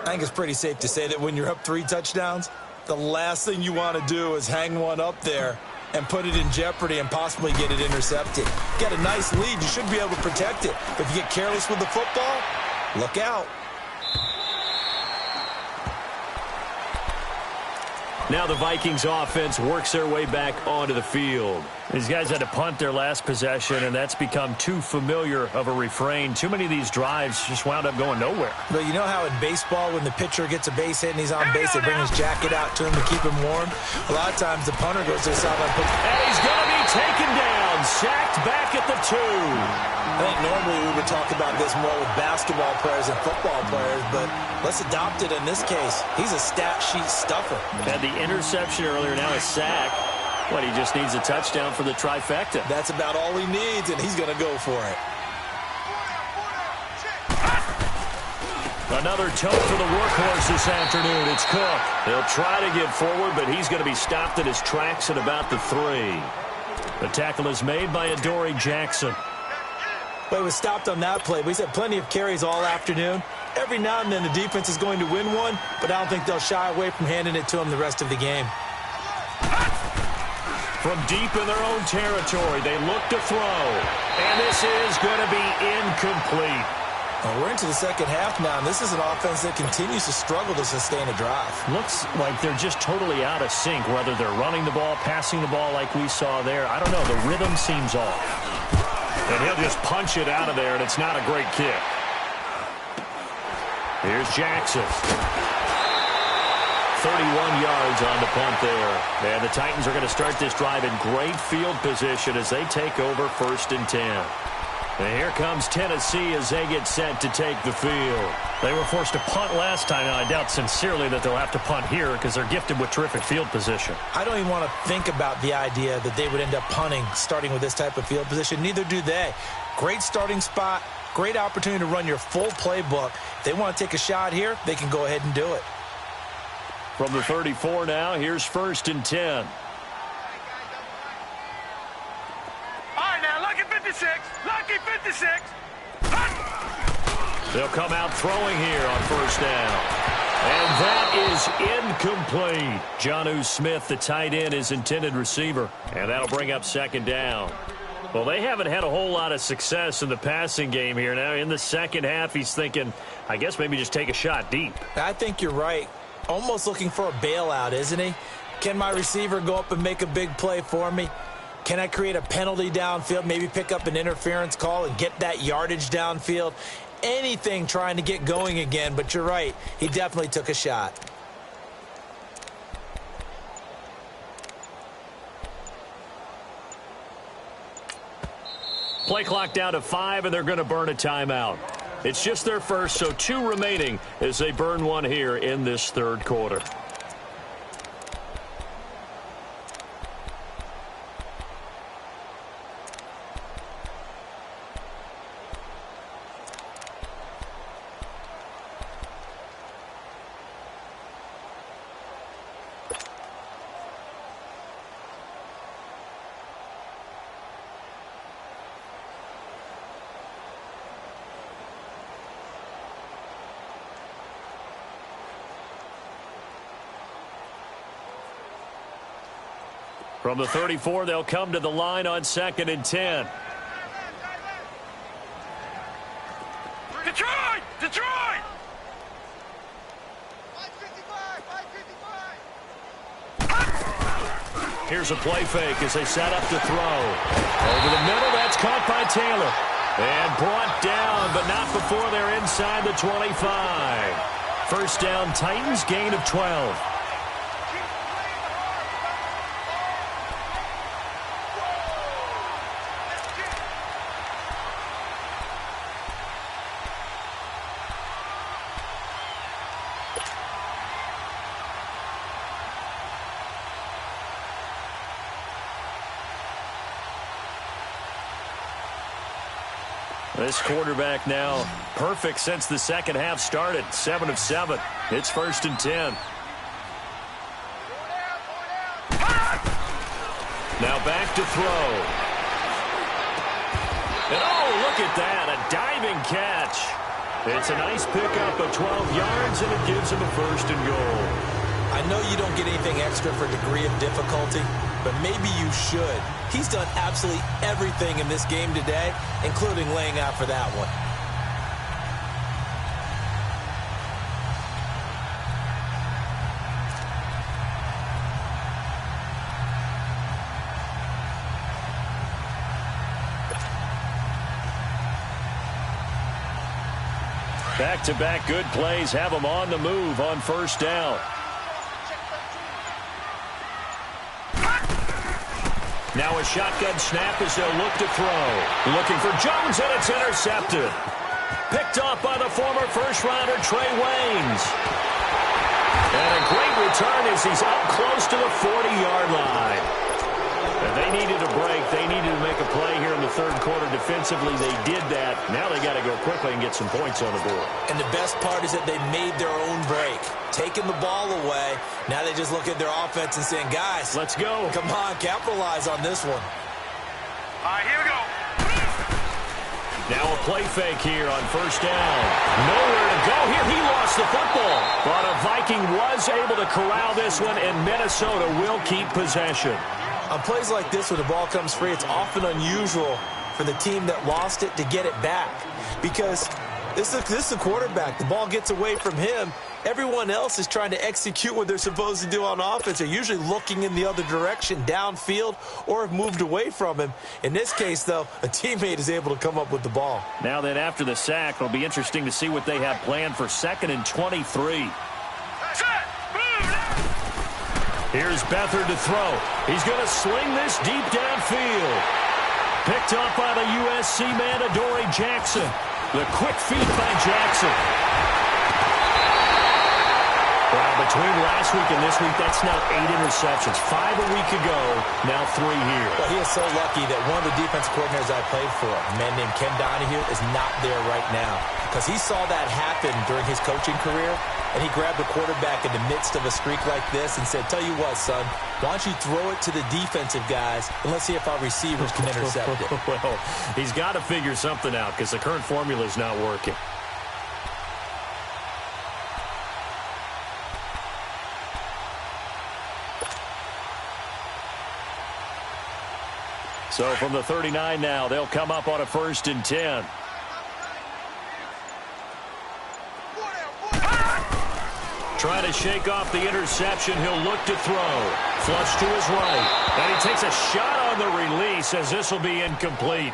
I think it's pretty safe to say that when you're up 3 touchdowns, the last thing you want to do is hang one up there and put it in jeopardy and possibly get it intercepted. Get a nice lead, you should be able to protect it. But if you get careless with the football, look out. Now the Vikings offense works their way back onto the field. These guys had to punt their last possession, and that's become too familiar of a refrain. Too many of these drives just wound up going nowhere. But you know how in baseball, when the pitcher gets a base hit and he's on base, they bring his jacket out to him to keep him warm? A lot of times the punter goes to the sideline. And he's going to be taken down. Sack sacked back at the 2. I think normally we would talk about this more with basketball players and football players, but let's adopt it in this case. He's a stat sheet stuffer. Had the interception earlier, now a sack. But he just needs a touchdown for the trifecta. That's about all he needs, and he's going to go for it. Another tote for the workhorse this afternoon. It's Cook. He'll try to get forward, but he's going to be stopped in his tracks at about the 3. The tackle is made by Adoree Jackson. Well, he was stopped on that play, but he's had plenty of carries all afternoon. Every now and then the defense is going to win one, but I don't think they'll shy away from handing it to him the rest of the game. From deep in their own territory, they look to throw. And this is going to be incomplete. Well, we're into the second half now, and this is an offense that continues to struggle to sustain a drive. Looks like they're just totally out of sync, whether they're running the ball, passing the ball like we saw there. I don't know. The rhythm seems off. And he'll just punch it out of there, and it's not a great kick. Here's Jackson. 31 yards on the punt there. And the Titans are going to start this drive in great field position as they take over 1st and 10. And here comes Tennessee as they get set to take the field. They were forced to punt last time, and I doubt sincerely that they'll have to punt here because they're gifted with terrific field position. I don't even want to think about the idea that they would end up punting starting with this type of field position. Neither do they. Great starting spot, great opportunity to run your full playbook. If they want to take a shot here, they can go ahead and do it. From the 34 now, here's 1st and 10. All right, now, lucky 56. Lucky 56. They'll come out throwing here on 1st down. And that is incomplete. Jonnu Smith, the tight end, is intended receiver. And that'll bring up 2nd down. Well, they haven't had a whole lot of success in the passing game here. Now, in the second half, he's thinking, I guess maybe just take a shot deep. I think you're right. Almost looking for a bailout, isn't he? Can my receiver go up and make a big play for me? Can I create a penalty downfield, maybe pick up an interference call and get that yardage downfield? Anything trying to get going again, but you're right. He definitely took a shot. Play clock down to 5, and they're going to burn a timeout. It's just their first, so 2 remaining as they burn one here in this 3rd quarter. From the 34, they'll come to the line on 2nd and 10. Detroit! Detroit! 555! Here's a play fake as they set up to throw. Over the middle, that's caught by Taylor. And brought down, but not before they're inside the 25. 1st down, Titans, gain of 12. This quarterback now perfect since the second half started. 7 of 7. It's 1st and 10. Now back to throw. And oh, look at that. A diving catch. It's a nice pickup of 12 yards, and it gives him a 1st and goal. I know you don't get anything extra for degree of difficulty, but maybe you should. He's done absolutely everything in this game today, including laying out for that one. Back-to-back good plays have him on the move on 1st down. Now a shotgun snap as they'll look to throw. Looking for Jones, and it's intercepted. Picked off by the former first-rounder Trey Waynes. And a great return as he's up close to the 40-yard line. And they needed a break. They needed to make a play here in the third quarter. Defensively, they did that. Now they got to go quickly and get some points on the board. And the best part is that they made their own break. Taking the ball away. Now they just look at their offense and saying, guys, let's go. Come on, capitalize on this one. All right, here we go. Now a play fake here on first down. Nowhere to go here. He lost the football. But a Viking was able to corral this one, and Minnesota will keep possession. On plays like this, when the ball comes free, it's often unusual for the team that lost it to get it back. Because this is the quarterback. The ball gets away from him. Everyone else is trying to execute what they're supposed to do on offense. They're usually looking in the other direction, downfield, or have moved away from him. In this case, though, a teammate is able to come up with the ball. Now then, after the sack, it'll be interesting to see what they have planned for 2nd and 23. Here's Beathard to throw. He's going to sling this deep downfield. Picked off by the USC man, Adoree Jackson. The quick feet by Jackson. Well, between last week and this week, that's now 8 interceptions. 5 a week ago, now 3 here. Well, he is so lucky that one of the defense coordinators I played for, a man named Ken Donahue, is not there right now. Because he saw that happen during his coaching career, and he grabbed the quarterback in the midst of a streak like this and said, tell you what, son, why don't you throw it to the defensive guys, and let's see if our receivers can intercept it. Well, he's got to figure something out because the current formula is not working. So from the 39 now, they'll come up on a 1st and 10. Trying to shake off the interception. He'll look to throw. Flush to his right. And he takes a shot on the release as this will be incomplete.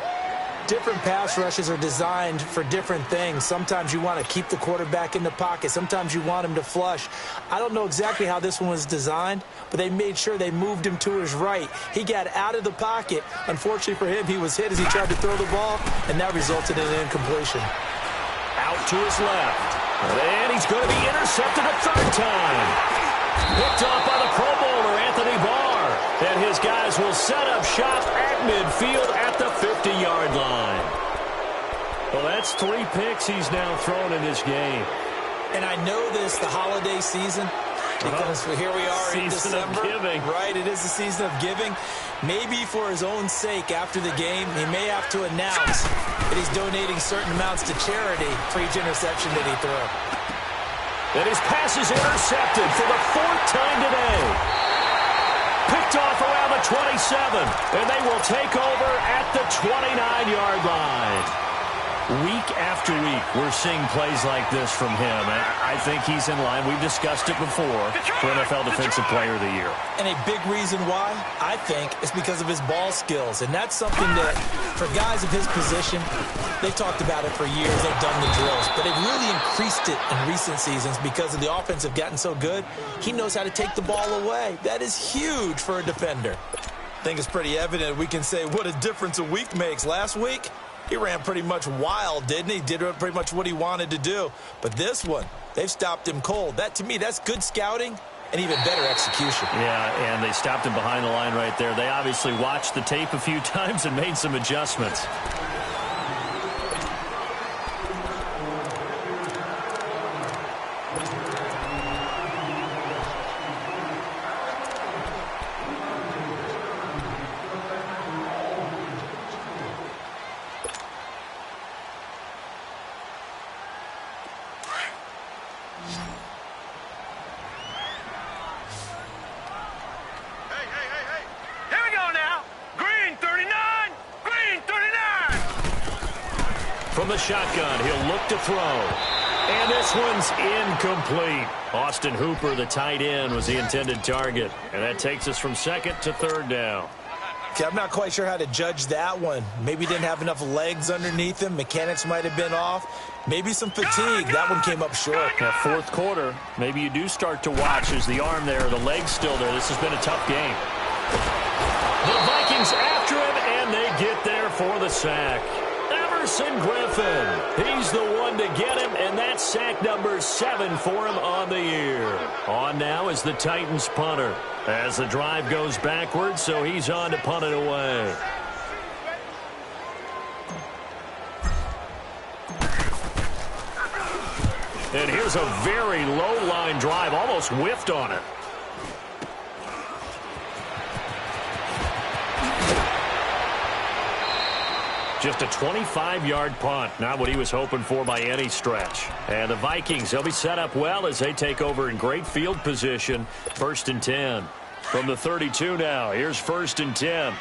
Different pass rushes are designed for different things. Sometimes you want to keep the quarterback in the pocket. Sometimes you want him to flush. I don't know exactly how this one was designed, but they made sure they moved him to his right. He got out of the pocket. Unfortunately for him, he was hit as he tried to throw the ball, and that resulted in an incompletion. Out to his left. And he's going to be intercepted a 3rd time. Picked off by the Pro Bowler, Anthony Barr. And his guys will set up shop at midfield at the 50-yard line. Well, that's 3 picks he's now thrown in this game. And I know this, the holiday season, because here we are in December. Season of giving. Right, it is the season of giving. Maybe for his own sake after the game, he may have to announce that he's donating certain amounts to charity for each interception that he threw. And his pass is intercepted for the 4th time today. Picked off around the 27, and they will take over at the 29-yard line. Week after week, we're seeing plays like this from him. I think he's in line. We've discussed it before for NFL Defensive Player of the Year. And a big reason why, I think, is because of his ball skills. And that's something that, for guys of his position, they've talked about it for years. They've done the drills. But they've really increased it in recent seasons because of the offense have gotten so good. He knows how to take the ball away. That is huge for a defender. I think it's pretty evident. We can say what a difference a week makes. Last week, he ran pretty much wild, didn't he? Did pretty much what he wanted to do. But this one, they've stopped him cold. That, to me, that's good scouting and even better execution. Yeah, and they stopped him behind the line right there. They obviously watched the tape a few times and made some adjustments. From the shotgun, he'll look to throw. And this one's incomplete. Austin Hooper, the tight end, was the intended target. And that takes us from 2nd to 3rd down. Okay, I'm not quite sure how to judge that one. Maybe he didn't have enough legs underneath him. Mechanics might have been off. Maybe some fatigue. That one came up short. Now, 4th quarter, maybe you do start to watch. There's the arm there, the leg's still there. This has been a tough game. The Vikings Vikings after him, and they get there for the sack. Everson Griffin, he's the one to get him, and that's sack number 7 for him on the year. On now is the Titans punter as the drive goes backwards, so he's on to punt it away. And here's a very low-line drive, almost whiffed on it. Just a 25-yard punt, not what he was hoping for by any stretch. And the Vikings, they'll be set up well as they take over in great field position. 1st and 10. From the 32 now, here's 1st and 10.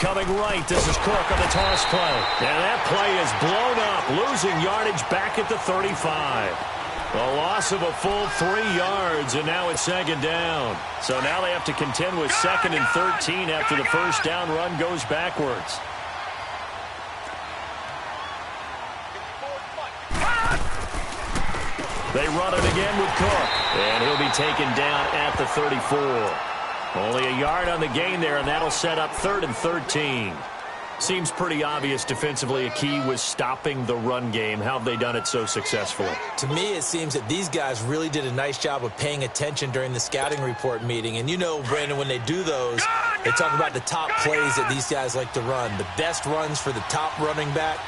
Coming right, this is Cook on the toss play. And that play is blown up, losing yardage back at the 35. A loss of a full 3 yards, and now it's 2nd down. So now they have to contend with 2nd and 13 after the first down run goes backwards. They run it again with Cook, and he'll be taken down at the 34. Only a yard on the gain there, and that'll set up 3rd and 13. Seems pretty obvious defensively a key was stopping the run game. How have they done it so successfully? To me, it seems that these guys really did a nice job of paying attention during the scouting report meeting. And you know, Brandon, when they do those, they talk about the top plays that these guys like to run. The best runs for the top running back,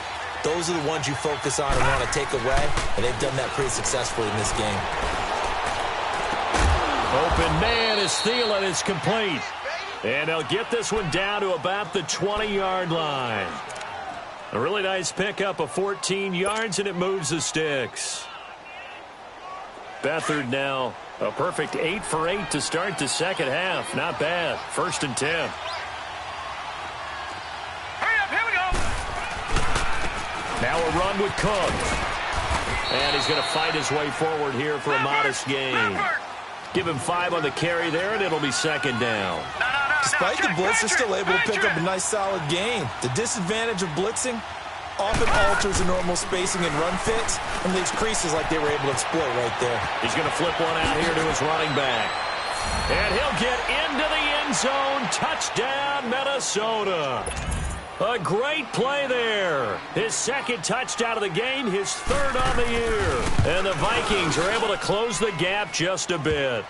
those are the ones you focus on and want to take away. And they've done that pretty successfully in this game. Open man is Thielen. It's complete. And they'll get this one down to about the 20-yard line. A really nice pickup of 14 yards, and it moves the sticks. Beathard now a perfect 8 for 8 to start the second half. Not bad. 1st and 10. Hurry up, here we go. Now a run with Cook. And he's going to fight his way forward here for a modest gain. Give him 5 on the carry there, and it'll be 2nd down. Despite the blitz, they're still able to pick up a nice solid gain. The disadvantage of blitzing often alters the normal spacing and run fits and leaves creases like they were able to exploit right there. He's going to flip one out here to his running back. And he'll get into the end zone. Touchdown, Minnesota. A great play there. His 2nd touchdown of the game, his 3rd on the year. And the Vikings are able to close the gap just a bit.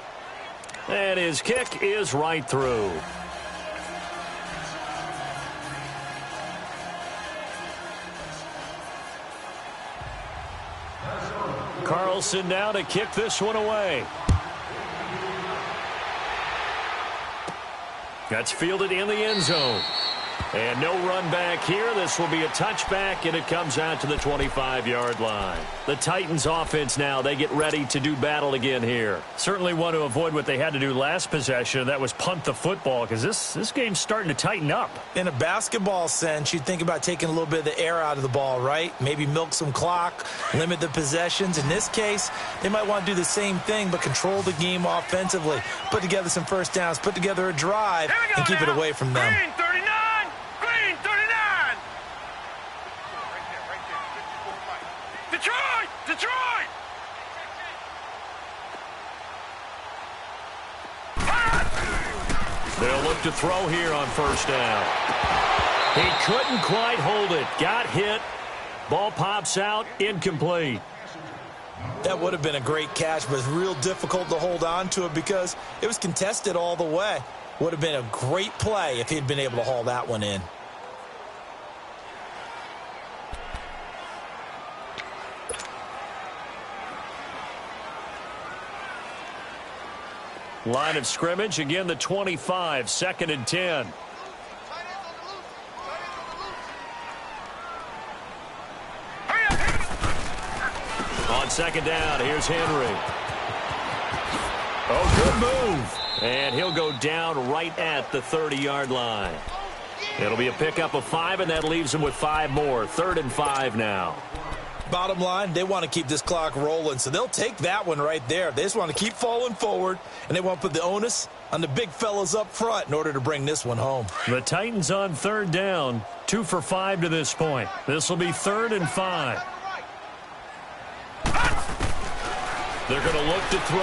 And his kick is right through. Carlson now to kick this one away. That's fielded in the end zone. And no run back here. This will be a touchback, and it comes out to the 25-yard line. The Titans offense now, they get ready to do battle again here. Certainly want to avoid what they had to do last possession. That was punt the football, because this game's starting to tighten up. In a basketball sense, you'd think about taking a little bit of the air out of the ball, right? Maybe milk some clock, limit the possessions. In this case, they might want to do the same thing, but control the game offensively. Put together some first downs, put together a drive, and keep it away from them. Green 39. Green 39. Detroit. Detroit. They'll look to throw here on 1st down. He couldn't quite hold it. Got hit. Ball pops out. Incomplete. That would have been a great catch, but it's real difficult to hold on to it because it was contested all the way. Would have been a great play if he'd been able to haul that one in. Line of scrimmage, again the 25, 2nd and 10. On 2nd down, here's Henry. Oh, good move. And he'll go down right at the 30-yard line. It'll be a pickup of 5, and that leaves him with 5 more. 3rd and 5 now. Bottom line, they want to keep this clock rolling, so they'll take that one right there. They just want to keep falling forward, and they want to put the onus on the big fellas up front in order to bring this one home. The Titans on 3rd down, 2 for 5 to this point. This will be 3rd and 5. They're going to look to throw.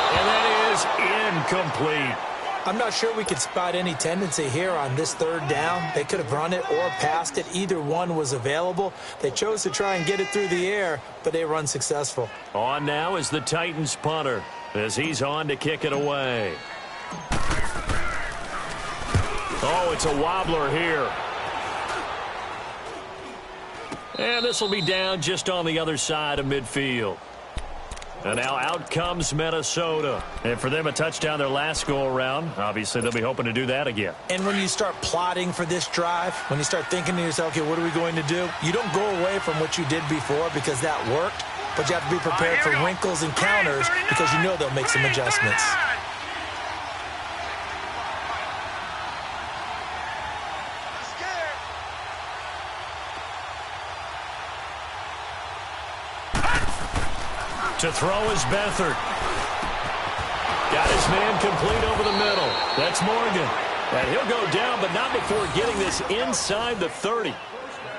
And that is incomplete. I'm not sure we could spot any tendency here on this third down. They could have run it or passed it. Either one was available. They chose to try and get it through the air, but they were unsuccessful. On now is the Titans punter as he's on to kick it away. Oh, it's a wobbler here. And this will be down just on the other side of midfield. And now out comes Minnesota. And for them, a touchdown their last go-around. Obviously, they'll be hoping to do that again. And when you start plotting for this drive, when you start thinking to yourself, okay, what are we going to do? You don't go away from what you did before because that worked, but you have to be prepared for wrinkles and counters because you know they'll make some adjustments. To throw is Beathard. Got his man complete over the middle. That's Morgan. And he'll go down, but not before getting this inside the 30.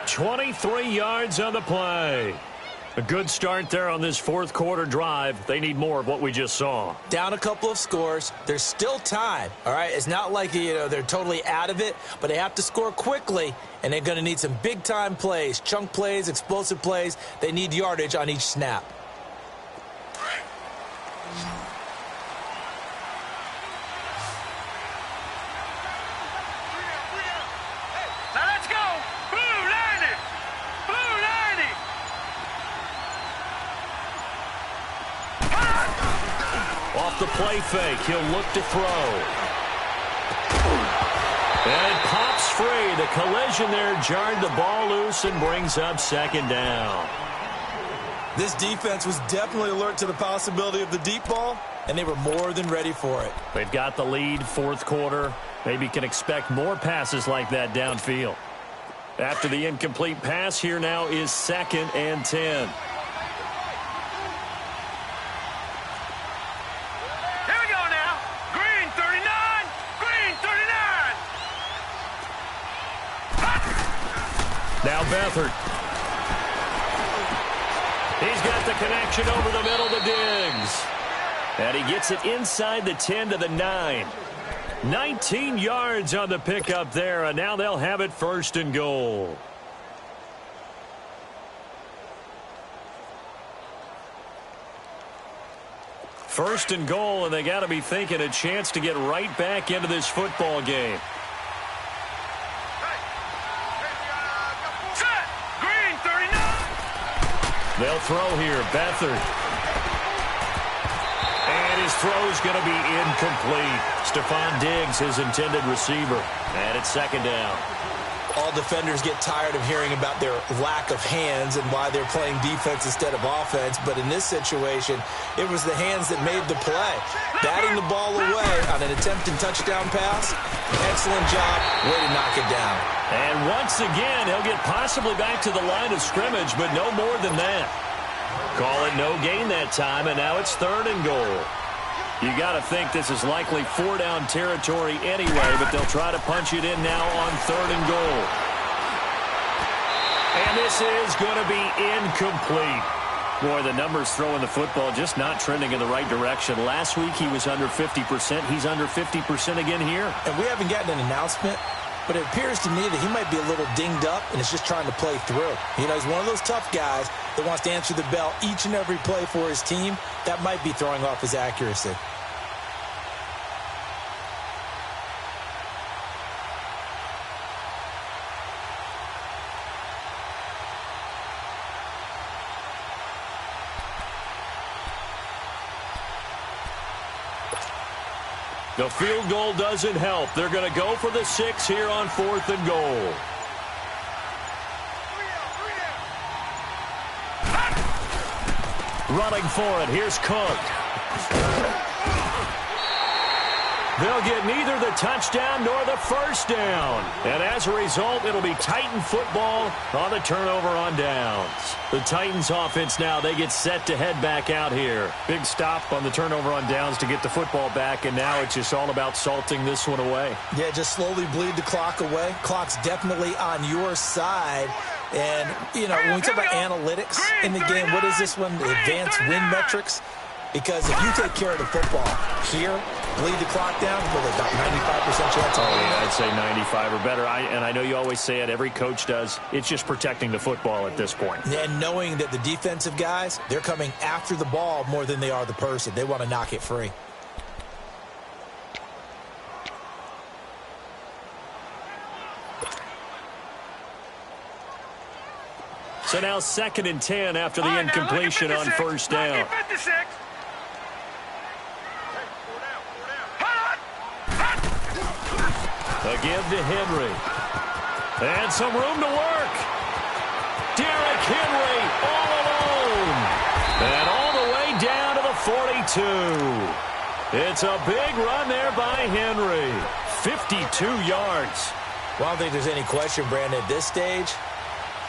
23 yards on the play. A good start there on this fourth quarter drive. They need more of what we just saw. Down a couple of scores. There's still time, all right? It's not like, they're totally out of it, but they have to score quickly, and they're going to need some big-time plays, chunk plays, explosive plays. They need yardage on each snap. Off the play fake, he'll look to throw. And it pops free. The collision there jarred the ball loose and brings up second down. This defense was definitely alert to the possibility of the deep ball, and they were more than ready for it. They've got the lead, fourth quarter. Maybe can expect more passes like that downfield. After the incomplete pass, here now is 2nd and 10. Now Beathard. He's got the connection over the middle to Diggs. And he gets it inside the 10 to the 9. 19 yards on the pickup there, and now they'll have it 1st and goal. First and goal, and they got to be thinking a chance to get right back into this football game. They'll throw here. Beathard. And his throw's going to be incomplete. Stephon Diggs, his intended receiver. And it's 2nd down. All defenders get tired of hearing about their lack of hands and why they're playing defense instead of offense. But in this situation, it was the hands that made the play. Batting the ball away on an attempted touchdown pass. Excellent job. Way to knock it down. And once again, he'll get possibly back to the line of scrimmage, but no more than that. Call it no gain that time, and now it's 3rd and goal. You got to think this is likely 4-down territory anyway, but they'll try to punch it in now on 3rd and goal. And this is going to be incomplete. Boy, the numbers throwing the football just not trending in the right direction. Last week he was under 50%. He's under 50% again here. And we haven't gotten an announcement, but it appears to me that he might be a little dinged up and is just trying to play through. He's one of those tough guys that wants to answer the bell each and every play for his team. That might be throwing off his accuracy. The field goal doesn't help. They're going to go for the 6 here on 4th and goal. Running for it. Here's Cook. They'll get neither the touchdown nor the first down. And as a result, it'll be Titan football on the turnover on downs. The Titans offense now, they get set to head back out here. Big stop on the turnover on downs to get the football back, and now it's just all about salting this one away. Yeah, just slowly bleed the clock away. Clock's definitely on your side. And, when we talk about analytics in the game, what is this one? The advanced win metrics? Because if you take care of the football here, bleed the clock down, with about 95% chance. Oh, yeah, I'd say 95 or better. And I know you always say it, every coach does. It's just protecting the football at this point. And knowing that the defensive guys, they're coming after the ball more than they are the person. They want to knock it free. So now 2nd and 10 after the incompletion on first down. A give to Henry. And some room to work. Derrick Henry all alone. And all the way down to the 42. It's a big run there by Henry. 52 yards. Well, I don't think there's any question, Brandon, at this stage.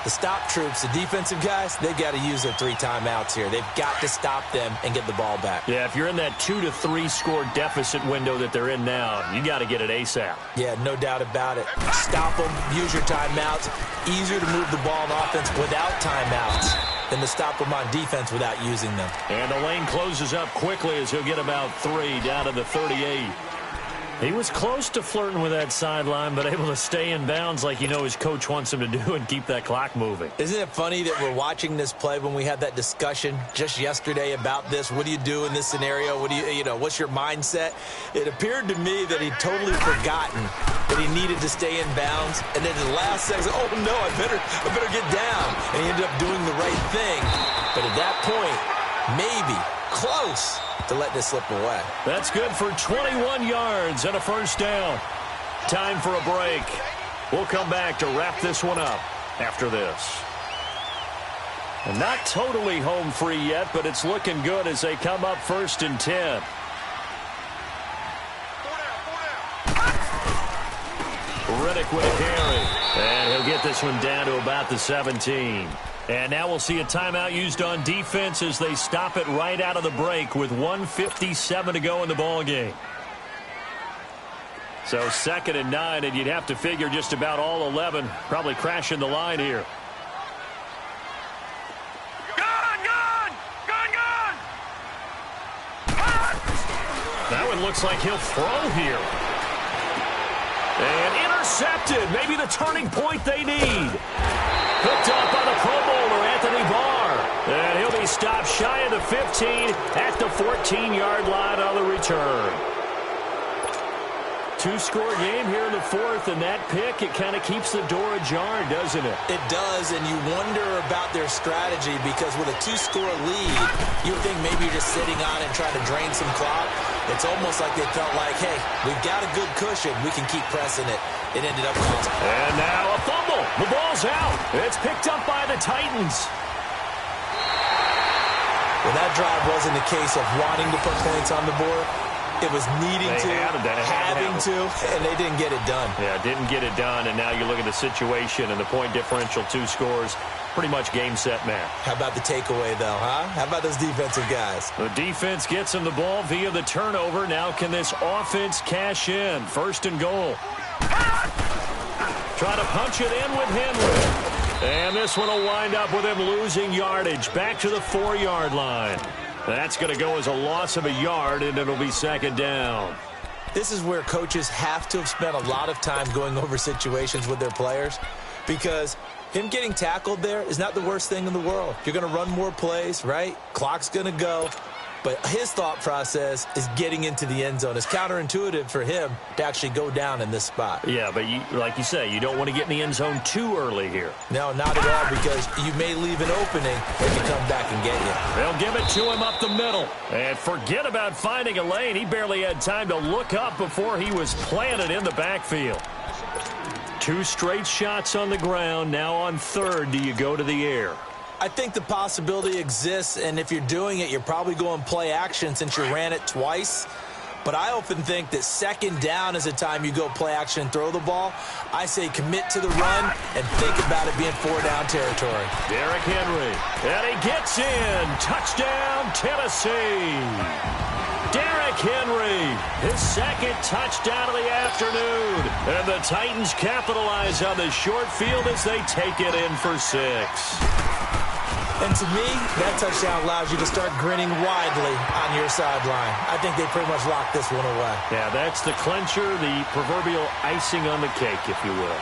The stop troops, the defensive guys, they've got to use their 3 timeouts here. They've got to stop them and get the ball back. Yeah, if you're in that 2 to 3 score deficit window that they're in now, you got to get it ASAP. Yeah, no doubt about it. Stop them, use your timeouts. Easier to move the ball on offense without timeouts than to stop them on defense without using them. And the lane closes up quickly as he'll get about 3 down to the 38. He was close to flirting with that sideline, but able to stay in bounds like his coach wants him to do and keep that clock moving. Isn't it funny that we're watching this play when we had that discussion just yesterday about this? What do you do in this scenario? What do what's your mindset? It appeared to me that he'd totally forgotten that he needed to stay in bounds, and then in the last second, oh no, I better get down. And he ended up doing the right thing. But at that point, maybe close to let this slip away. That's good for 21 yards and a first down. Time for a break. We'll come back to wrap this one up after this. And not totally home free yet, but it's looking good as they come up 1st and 10. Riddick with a carry. And he'll get this one down to about the 17. And now we'll see a timeout used on defense as they stop it right out of the break with 1:57 to go in the ball game. So 2nd and 9, and you'd have to figure just about all 11 probably crashing the line here. That one looks like he'll throw here. And intercepted. Maybe the turning point they need. Picked up by the Pro Bowler, Anthony Barr. And he'll be stopped shy of the 15 at the 14-yard line on the return. 2-score game here in the 4th, and that pick, it kind of keeps the door ajar, doesn't it? It does, and you wonder about their strategy because with a 2-score lead, you would think maybe you're just sitting on it and trying to drain some clock. It's almost like they felt like, hey, we've got a good cushion. We can keep pressing it. It ended up costing. And now a fumble. The ball's out. It's picked up by the Titans. Well, that drive wasn't a case of wanting to put points on the board. It was needing to, having to, and they didn't get it done. Yeah, didn't get it done, and now you look at the situation and the point differential, 2 scores, pretty much game, set, match. How about the takeaway, though, huh? How about those defensive guys? The defense gets him the ball via the turnover. Now can this offense cash in? 1st and goal. Try to punch it in with Henry. And this one will wind up with him losing yardage back to the 4-yard line. That's going to go as a loss of a yard, and it'll be 2nd down. This is where coaches have to have spent a lot of time going over situations with their players because him getting tackled there is not the worst thing in the world. You're going to run more plays, right? Clock's going to go. But his thought process is getting into the end zone. It's counterintuitive for him to actually go down in this spot. Yeah, but like you say, you don't want to get in the end zone too early here. No, not at all, because you may leave an opening if you come back and get you. They'll give it to him up the middle. And forget about finding a lane. He barely had time to look up before he was planted in the backfield. 2 straight shots on the ground. Now on 3rd, do you go to the air? I think the possibility exists, and if you're doing it, you're probably going play action since you ran it twice. But I often think that 2nd down is the time you go play action and throw the ball. I say commit to the run and think about it being 4-down territory. Derrick Henry, and he gets in. Touchdown, Tennessee. Derrick Derrick Henry, his second touchdown of the afternoon. And the Titans capitalize on the short field as they take it in for 6. And to me, that touchdown allows you to start grinning widely on your sideline. I think they pretty much locked this one away. Yeah, that's the clincher, the proverbial icing on the cake, if you will.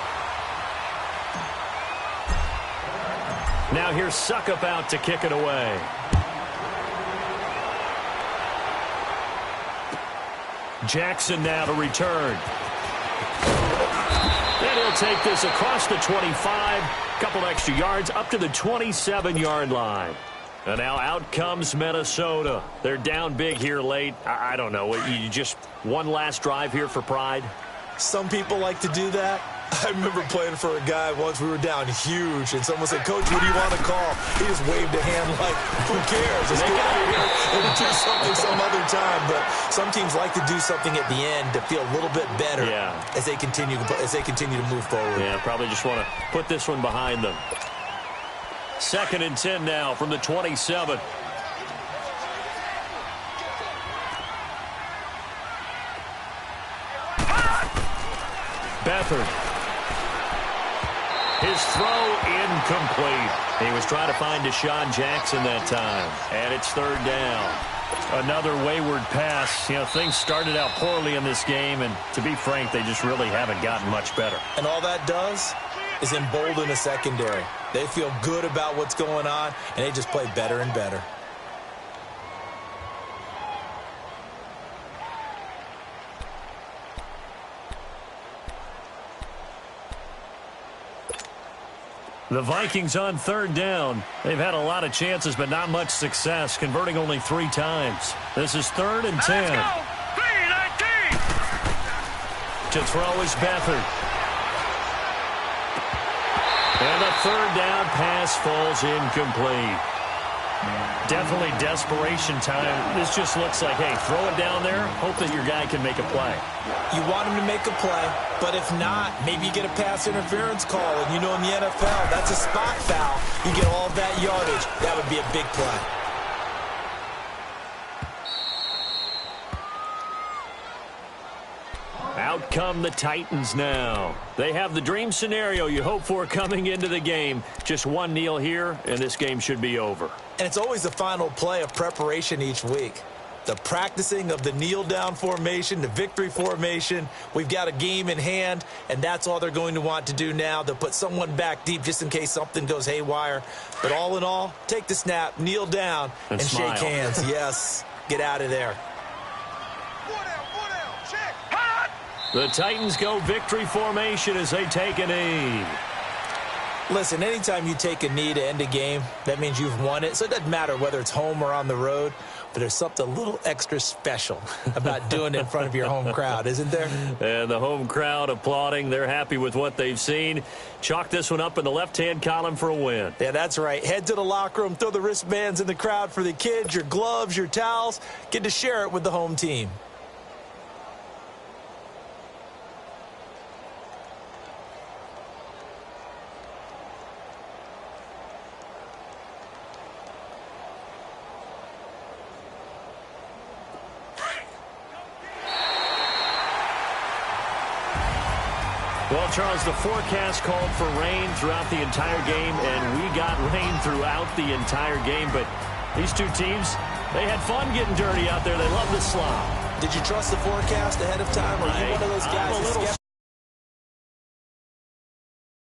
Now here's Suckup out to kick it away. Jackson now to return. And he'll take this across the 25. Couple extra yards up to the 27-yard line. And now out comes Minnesota. They're down big here late. I don't know. You just one last drive here for pride? Some people like to do that. I remember playing for a guy once. We were down huge, and someone said, "Coach, what do you want to call?" He just waved a hand like, "Who cares? Let's get out of here and do something some other time." But some teams like to do something at the end to feel a little bit better as they continue to move forward. Yeah, probably just want to put this one behind them. 2nd and 10 now from the 27. Beathard. His throw incomplete. He was trying to find Deshaun Jackson that time. And it's 3rd down. Another wayward pass. You know, things started out poorly in this game, and to be frank, they just really haven't gotten much better. And all that does is embolden a secondary. They feel good about what's going on, and they just play better and better. The Vikings on 3rd down. They've had a lot of chances, but not much success, converting only 3 times. This is 3rd and 10. Let's go! 3-19! To throw is Beathard. And the 3rd down pass falls incomplete. Definitely desperation time. This just looks like, hey, throw it down there, hope that your guy can make a play. You want him to make a play, but if not, maybe you get a pass interference call. And you know in the NFL, that's a spot foul. You get all that yardage. That would be a big play. Out come the Titans now. They have the dream scenario you hope for coming into the game. Just one kneel here, and this game should be over. And it's always the final play of preparation each week. The practicing of the kneel-down formation, the victory formation. We've got a game in hand, and that's all they're going to want to do now. They'll put someone back deep just in case something goes haywire. But all in all, take the snap, kneel down, and smile. shake hands. Yes, get out of there. The Titans go victory formation as they take a knee. Listen, anytime you take a knee to end a game, that means you've won it. So it doesn't matter whether it's home or on the road, but there's something a little extra special about doing it in front of your home crowd, isn't there? And the home crowd applauding. They're happy with what they've seen. Chalk this one up in the left-hand column for a win. Yeah, that's right. Head to the locker room, throw the wristbands in the crowd for the kids, your gloves, your towels. Get to share it with the home team. Well, Charles, the forecast called for rain throughout the entire game, and we got rain throughout the entire game. But these two teams, they had fun getting dirty out there. They love the slop. Did you trust the forecast ahead of time, or are you one of those guys I'm a little